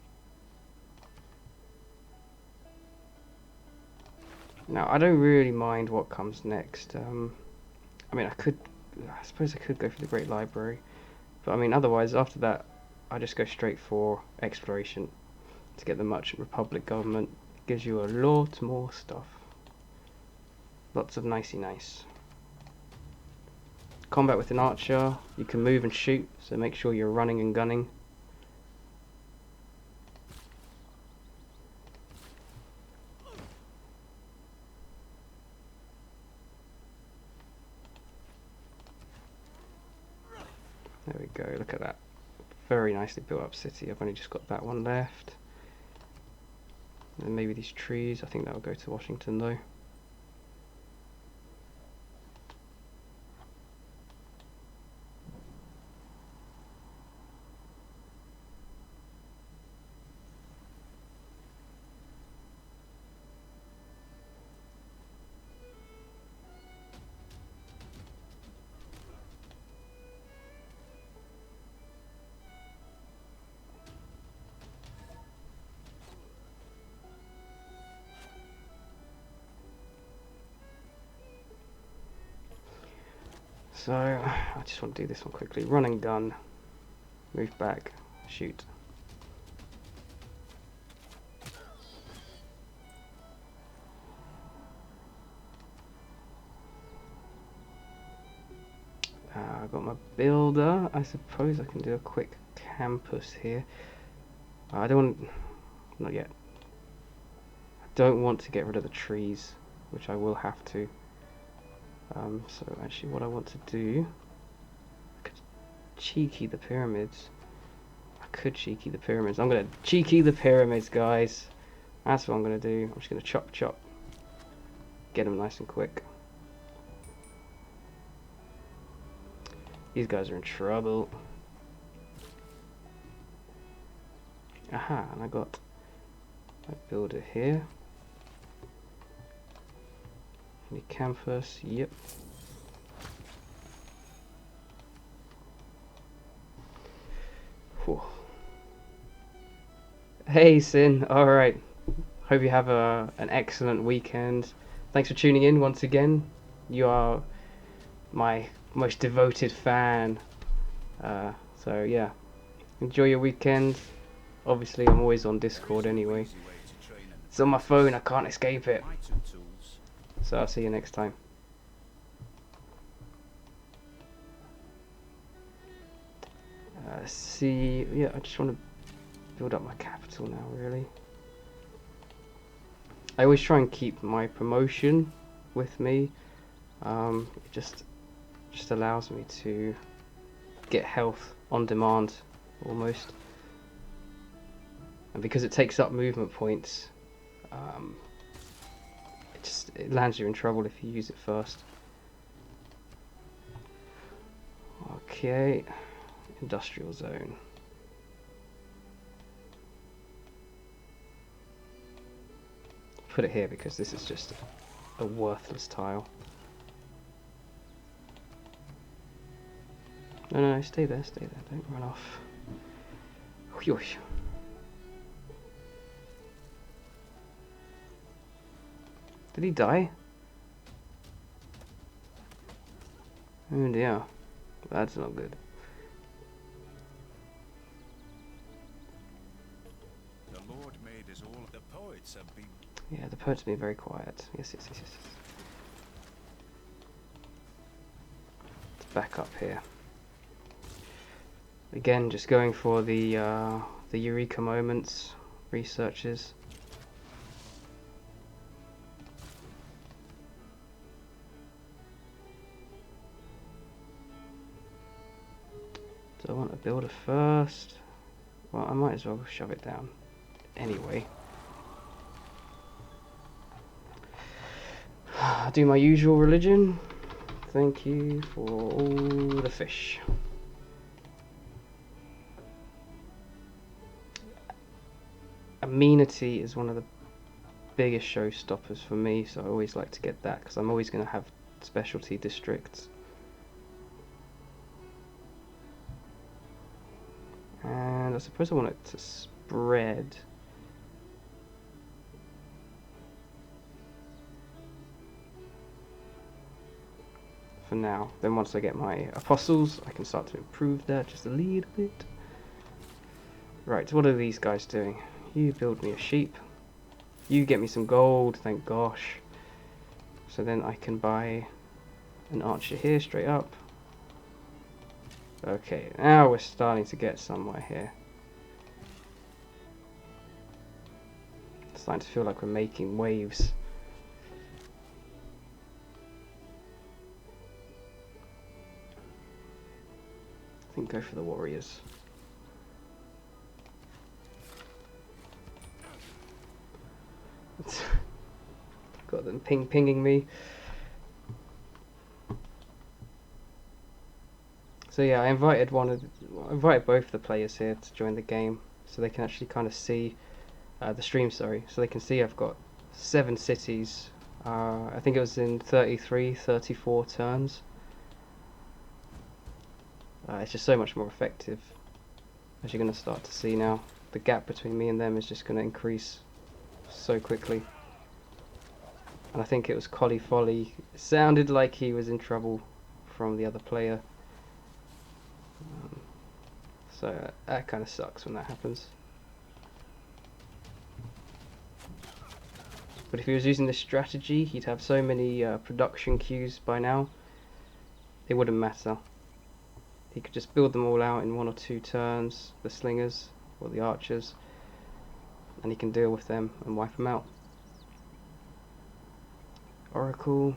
Now, I don't really mind what comes next. I mean, I suppose I could go for the Great Library, but I mean, otherwise, after that, I just go straight for exploration to get the Merchant Republic government. It gives you a lot more stuff. Lots of nicey nice. Combat with an archer, you can move and shoot, so make sure you're running and gunning. There we go, look at that. Very nicely built up city. I've only just got that one left. And maybe these trees, I think that will go to Washington though. So, I just want to do this one quickly. Run and gun. Move back. Shoot. I've got my builder. I suppose I can do a quick campus here. I don't want... Not yet. I don't want to get rid of the trees, which I will have to. So actually what I want to do, I could cheeky the pyramids. I could cheeky the pyramids. I'm going to cheeky the pyramids, guys. That's what I'm going to do. I'm just going to chop chop. Get them nice and quick. These guys are in trouble. Aha, and I got my builder here. Any campus, yep. Whew. Hey Sin, alright. Hope you have an excellent weekend. Thanks for tuning in once again. You are my most devoted fan. So yeah, enjoy your weekend. Obviously I'm always on Discord anyway. It's on my phone, I can't escape it. So I'll see you next time. Yeah, I just want to build up my capital now, really. I always try and keep my promotion with me. It just allows me to get health on demand, almost. And because it takes up movement points, it lands you in trouble if you use it first. Okay, industrial zone. Put it here because this is just a worthless tile. No, stay there, don't run off. Whew. Did he die? Oh dear, that's not good. The Lord made us all. The poets have been. Yeah, the poets have been very quiet. Yes. back up here. Again, just going for the eureka moments, researches. Do I want to build it first? Well, I might as well shove it down anyway. I'll do my usual religion. Thank you for all the fish. Amenity is one of the biggest showstoppers for me, so I always like to get that because I'm always going to have specialty districts. And I suppose I want it to spread. For now. Then once I get my apostles, I can start to improve that just a little bit. Right, what are these guys doing? You build me a sheep. You get me some gold, thank gosh. So then I can buy an archer here straight up. Okay, now we're starting to get somewhere here. It's starting to feel like we're making waves. I think go for the warriors. Got them pinging me. So yeah, I invited both the players here to join the game, so they can actually kind of see the stream. Sorry, so they can see I've got 7 cities. I think it was in 33, 34 turns. It's just so much more effective, as you're going to start to see now. The gap between me and them is just going to increase so quickly. And I think it was Collie Folly. It sounded like he was in trouble from the other player. So that kind of sucks when that happens. But if he was using this strategy, he'd have so many production queues by now, it wouldn't matter. He could just build them all out in 1 or 2 turns, the slingers or the archers, and he can deal with them and wipe them out. Oracle,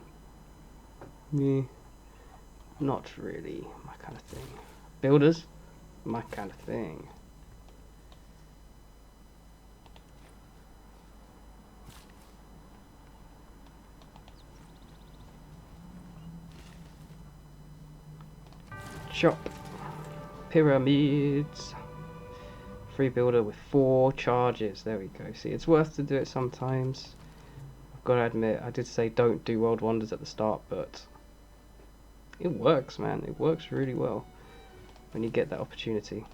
me, not really my kind of thing. Builders, my kind of thing. Chop. Pyramids. Free builder with 4 charges. There we go. See, it's worth to do it sometimes. I've got to admit, I did say don't do World Wonders at the start, but it works, man. It works really well when you get that opportunity.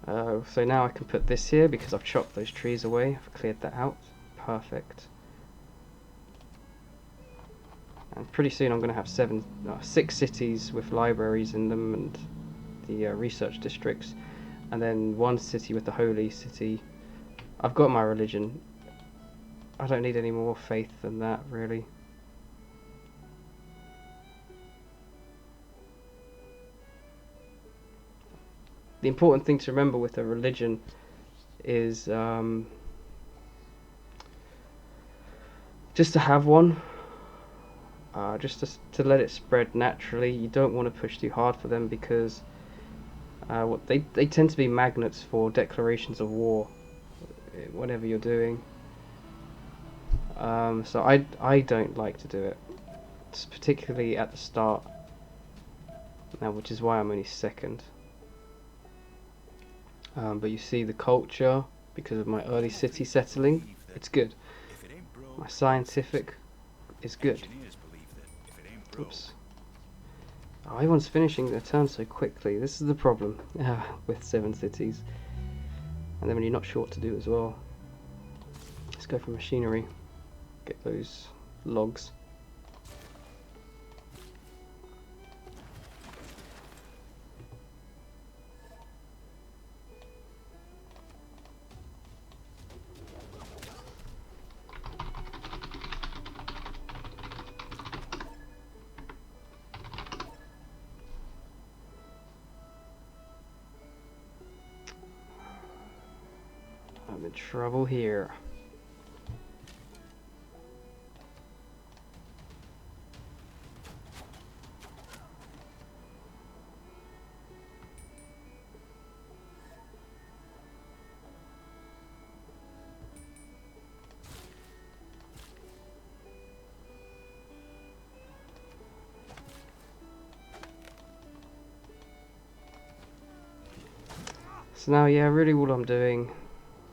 So now I can put this here because I've chopped those trees away. I've cleared that out. Perfect. And pretty soon I'm going to have 6 cities with libraries in them and the research districts, and then 1 city with the holy city. I've got my religion. I don't need any more faith than that, really. The important thing to remember with a religion is just to have one. Just to let it spread naturally. You don't want to push too hard for them because they tend to be magnets for declarations of war, whatever you're doing. So I don't like to do it, particularly at the start. Now, which is why I'm only 2nd. But you see the culture, because of my early city settling, it's good. My scientific is good. Oops. Oh, everyone's finishing their turn so quickly. This is the problem with 7 cities. And then when you're not sure what to do as well. Let's go for machinery. Get those logs. in trouble here. So now, yeah, really all I'm doing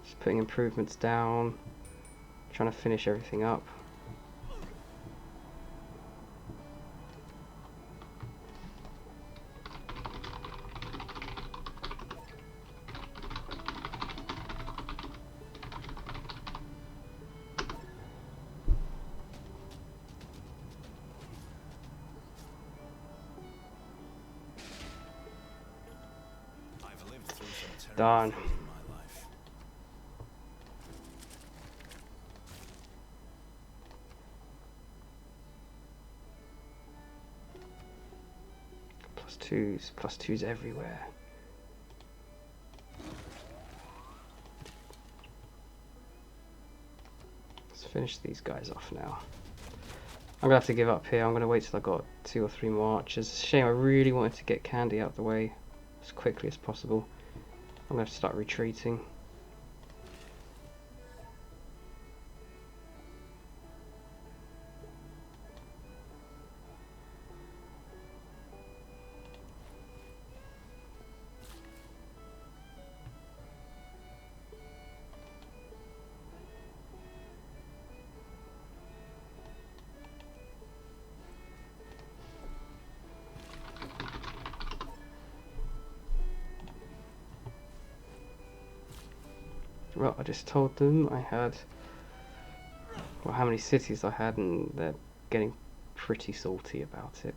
is putting improvements down, trying to finish everything up. I've lived through some Darn. terrible things in my life. Plus twos everywhere. Let's finish these guys off now. I'm gonna have to give up here. I'm gonna wait till I got 2 or 3 more archers. It's a shame, I really wanted to get Candy out of the way as quickly as possible. I'm gonna have to start retreating. Well, I just told them I had, well, how many cities I had, and they're getting pretty salty about it.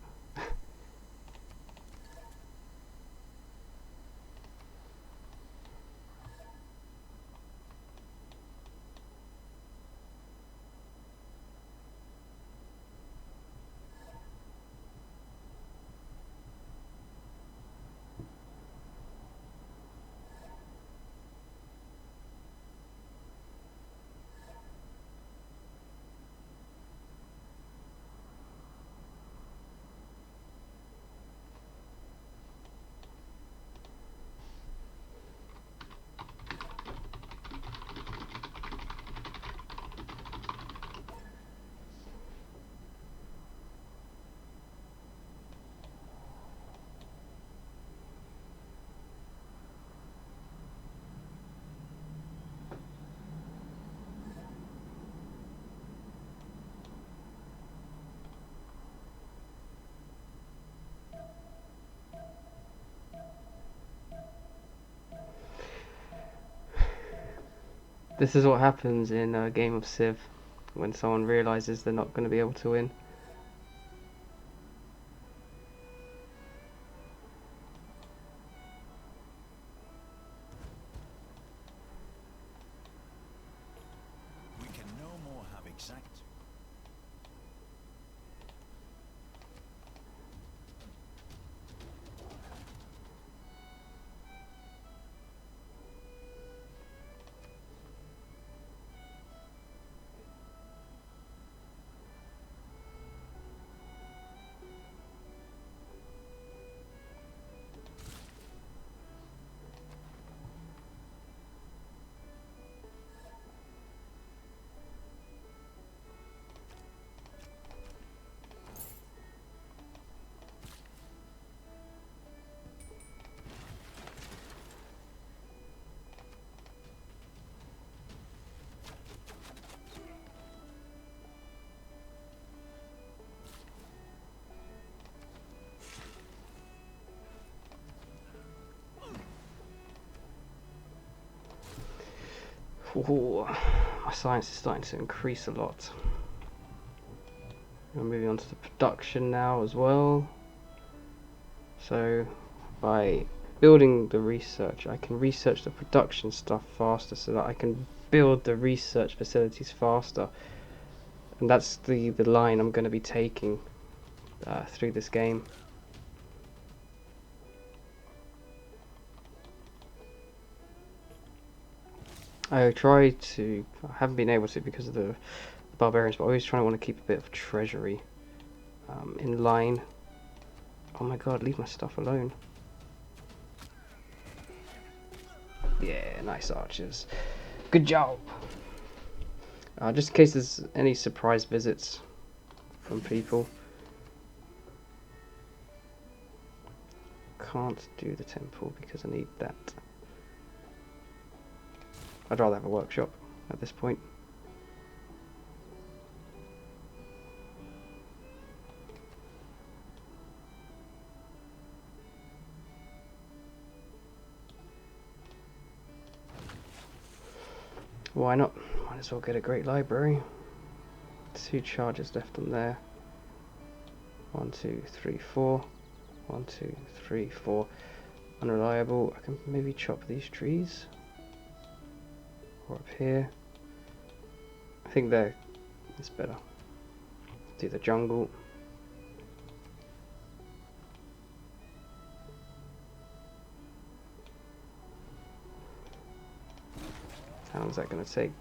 This is what happens in a game of Civ when someone realizes they're not going to be able to win. We can no more have exact. Ooh, my science is starting to increase a lot. We're moving on to the production now as well. So by building the research, I can research the production stuff faster so that I can build the research facilities faster. And that's the line I'm going to be taking through this game. I try to. I haven't been able to because of the barbarians, but I always try to want to keep a bit of treasury in line. Oh my god, leave my stuff alone. Yeah, nice archers. Good job. Just in case there's any surprise visits from people. Can't do the temple because I need that. I'd rather have a workshop at this point. Why not? Might as well get a great library. 2 charges left on there. 1, 2, 3, 4. 1, 2, 3, 4. Unreliable. I can maybe chop these trees. Or up here. I think there is better. Do the jungle. How long is that going to take?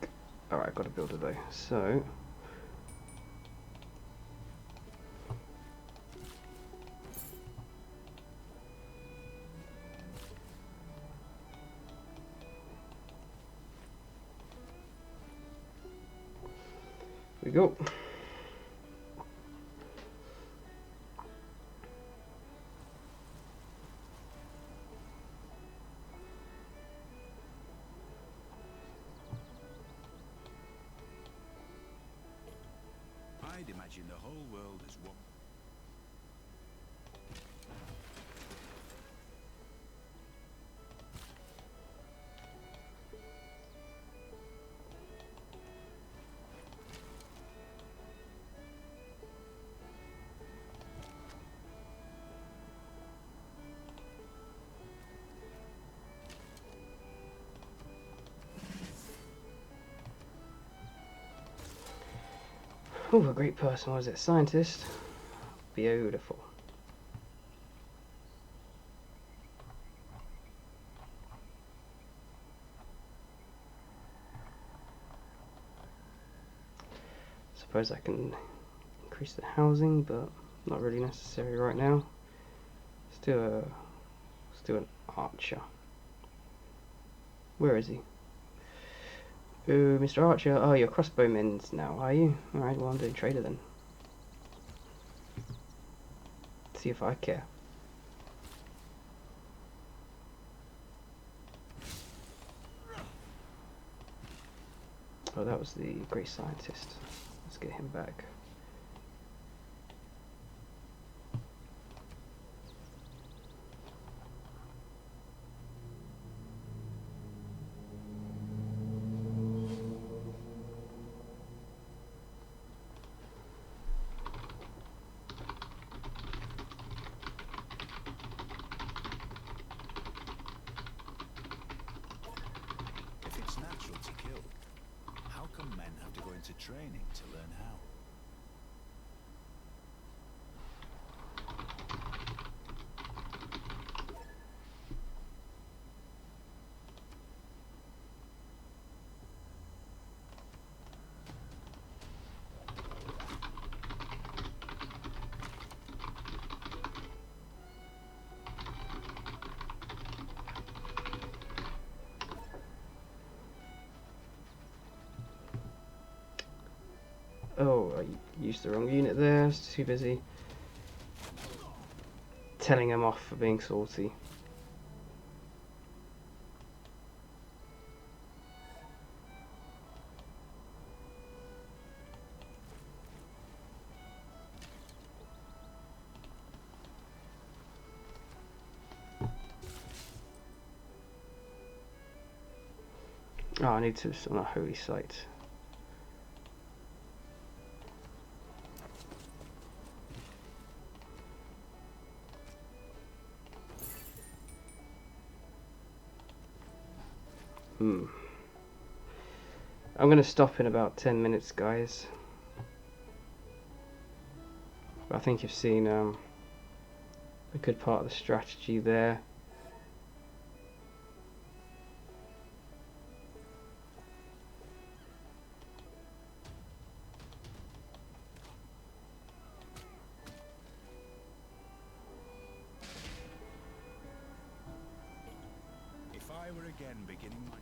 Alright, I've got to build it though. So we go. I'd imagine the whole world is one. Oh, a great person, was it? Scientist. Beautiful. Suppose I can increase the housing, but not really necessary right now. Still an archer. Where is he? Oh, Mr. Archer. Oh, you're crossbowmen now, are you? Alright, well, I'm doing trader then. See if I care. Oh, that was the great scientist. Let's get him back. If it's natural to kill, how come men have to go into training to learn how? Oh, I used the wrong unit there. I was too busy telling him off for being salty. Oh, I need to on a holy site. I'm going to stop in about 10 minutes, guys. I think you've seen a good part of the strategy there. again beginning my...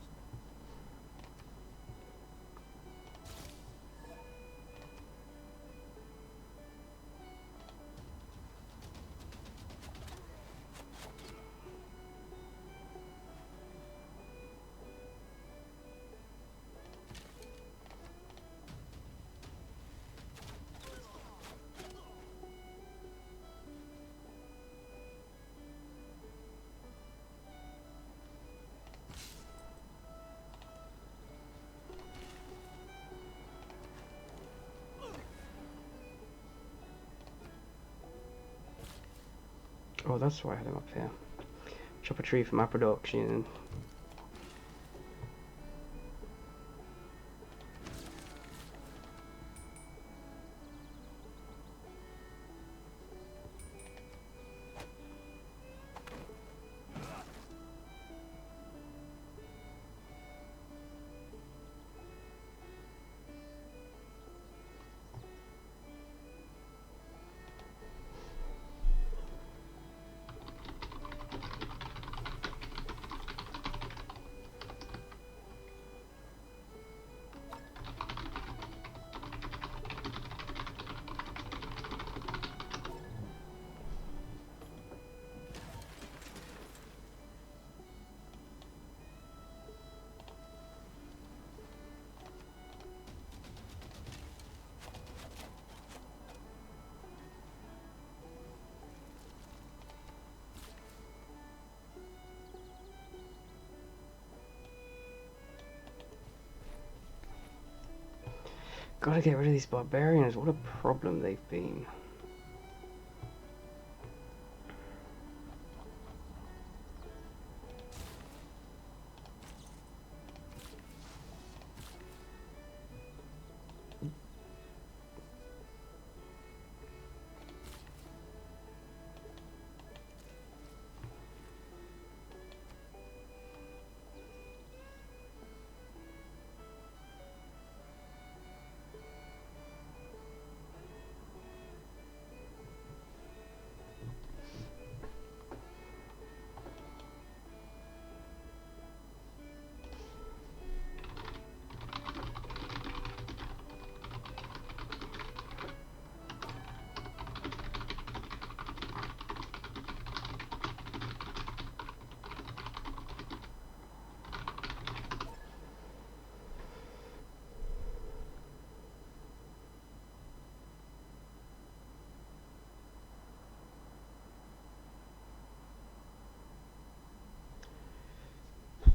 Oh, that's why I had him up here. Chop a tree for my production. Gotta get rid of these barbarians. What a problem they've been.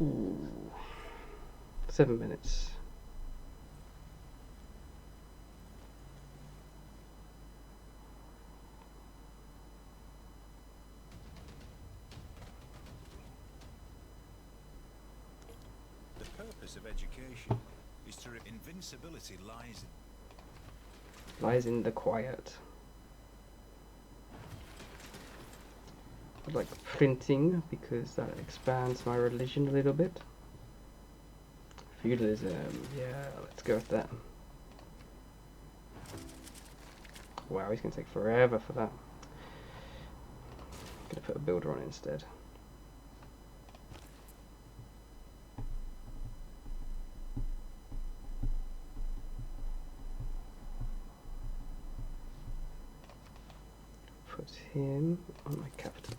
Ooh. 7 minutes. The purpose of education is to... Invincibility Lies in the quiet. I like printing because that expands my religion a little bit. Feudalism, yeah, let's go with that. Wow, he's gonna take forever for that. Gonna put a builder on instead. Put him on my capital.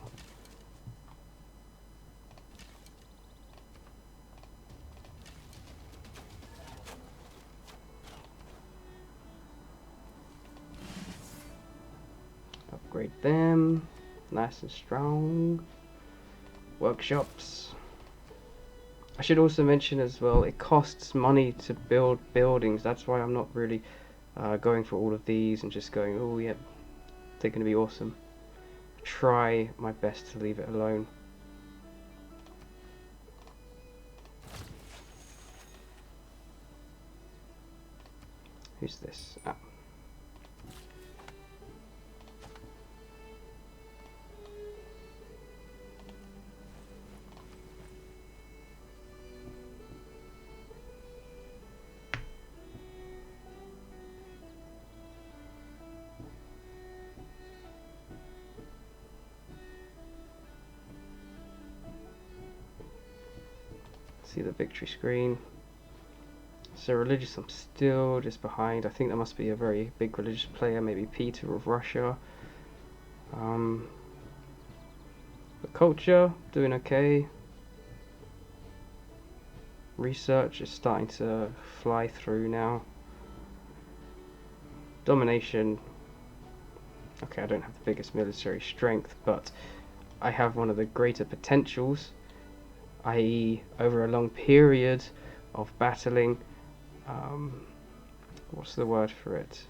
Upgrade them, nice and strong. Workshops. I should also mention as well, it costs money to build buildings. That's why I'm not really going for all of these and just going, oh yeah, they're going to be awesome. Try my best to leave it alone. Who's this? Ah. see the victory screen. So religious, I'm still just behind. I think there must be a very big religious player, maybe Peter of Russia. The culture, doing okay. Research is starting to fly through now. Domination, okay, I don't have the biggest military strength, but I have one of the greater potentials, i.e. over a long period of battling, what's the word for it?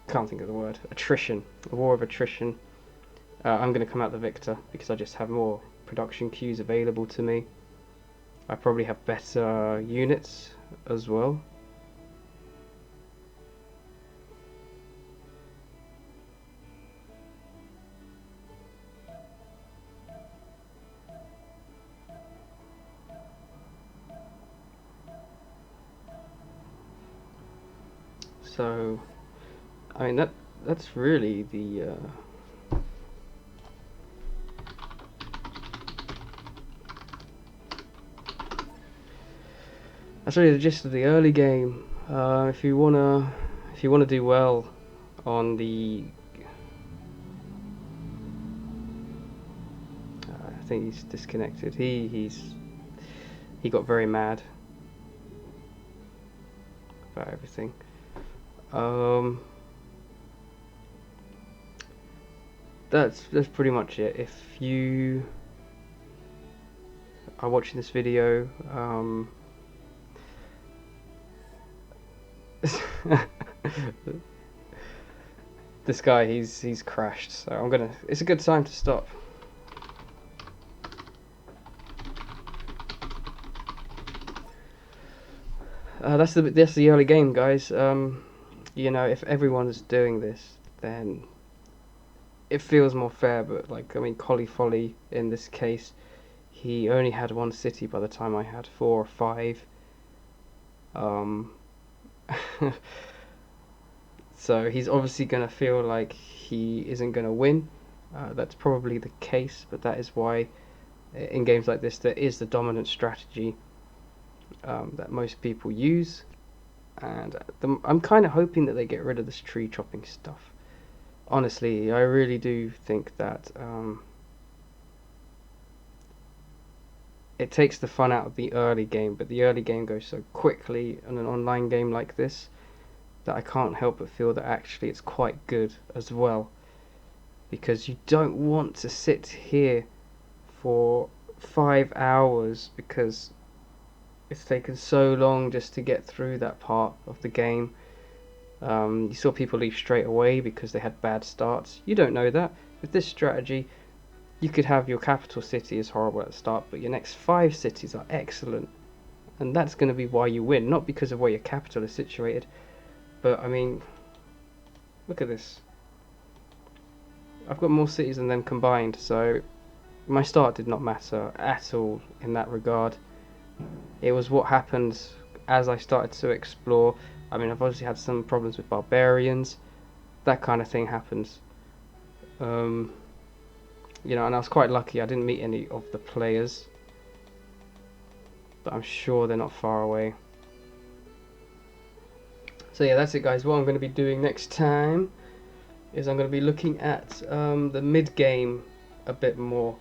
Can't think of the word. Attrition. A war of attrition. I'm going to come out the victor because I just have more production queues available to me. I probably have better units as well. So, I mean that's really the that's really the gist of the early game. If you wanna do well on the, I think he's disconnected. He got very mad about everything. That's pretty much it. If you are watching this video, this guy he's crashed, so it's a good time to stop. That's the early game, guys. You know, if everyone's doing this, then it feels more fair. But like, I mean, Collie Folly in this case, he only had one city by the time I had 4 or 5. So he's obviously gonna feel like he isn't gonna win. That's probably the case, but that is why in games like this there is the dominant strategy that most people use, and I'm kind of hoping that they get rid of this tree chopping stuff. Honestly, I really do think that it takes the fun out of the early game, but the early game goes so quickly in an online game like this that I can't help but feel that actually it's quite good as well, because you don't want to sit here for 5 hours because it's taken so long just to get through that part of the game. You saw people leave straight away because they had bad starts. You don't know that. With this strategy, you could have your capital city is horrible at the start, but your next 5 cities are excellent. And that's going to be why you win, not because of where your capital is situated. But, I mean, look at this. I've got more cities than them combined, so my start did not matter at all in that regard. It was what happened as I started to explore. I mean, I've obviously had some problems with barbarians. That kind of thing happens. You know, and I was quite lucky. I didn't meet any of the players, but I'm sure they're not far away. So yeah, that's it, guys. What I'm going to be doing next time is I'm going to be looking at the mid game a bit more.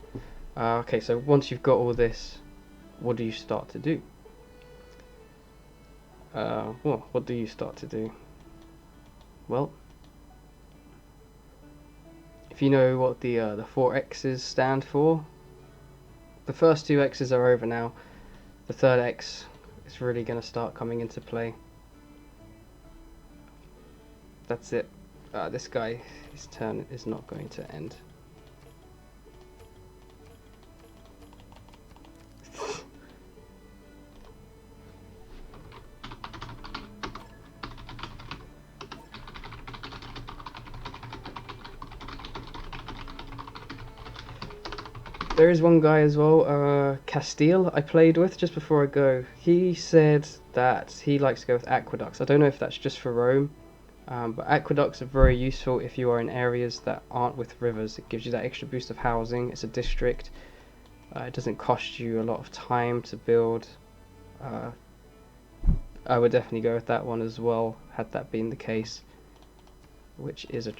Okay, so once you've got all this, what do you start to do? Well, what do you start to do? Well, if you know what the 4 X's stand for, the first 2 X's are over now. The third X is really going to start coming into play. That's it. This guy, his turn is not going to end. There is one guy as well, Castile, I played with just before I go. He said that he likes to go with aqueducts. I don't know if that's just for Rome, but aqueducts are very useful if you are in areas that aren't with rivers. It gives you that extra boost of housing. It's a district. It doesn't cost you a lot of time to build. Uh, I would definitely go with that one as well, had that been the case. Which is a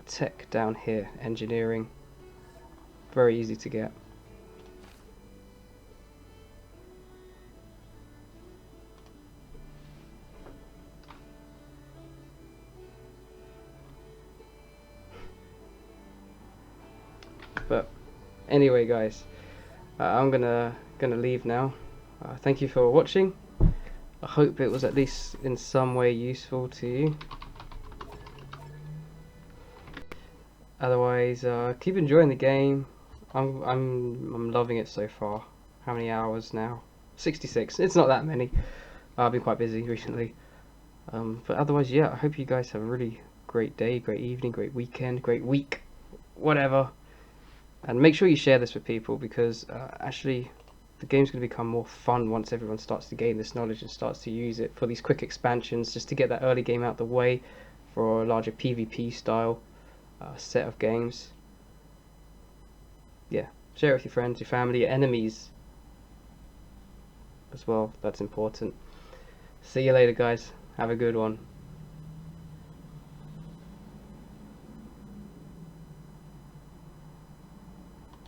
tech down here, engineering. Very easy to get. But anyway, guys, I'm gonna leave now. Thank you for watching. I hope it was at least in some way useful to you. Otherwise, keep enjoying the game. I'm loving it so far. How many hours now? 66. It's not that many. I've been quite busy recently. But otherwise, yeah, I hope you guys have a really great day, great evening, great weekend, great week, whatever. And make sure you share this with people, because actually the game's going to become more fun once everyone starts to gain this knowledge and starts to use it for these quick expansions, just to get that early game out the way for a larger PvP style set of games. Yeah, share it with your friends, your family, your enemies as well. That's important. See you later, guys. Have a good one.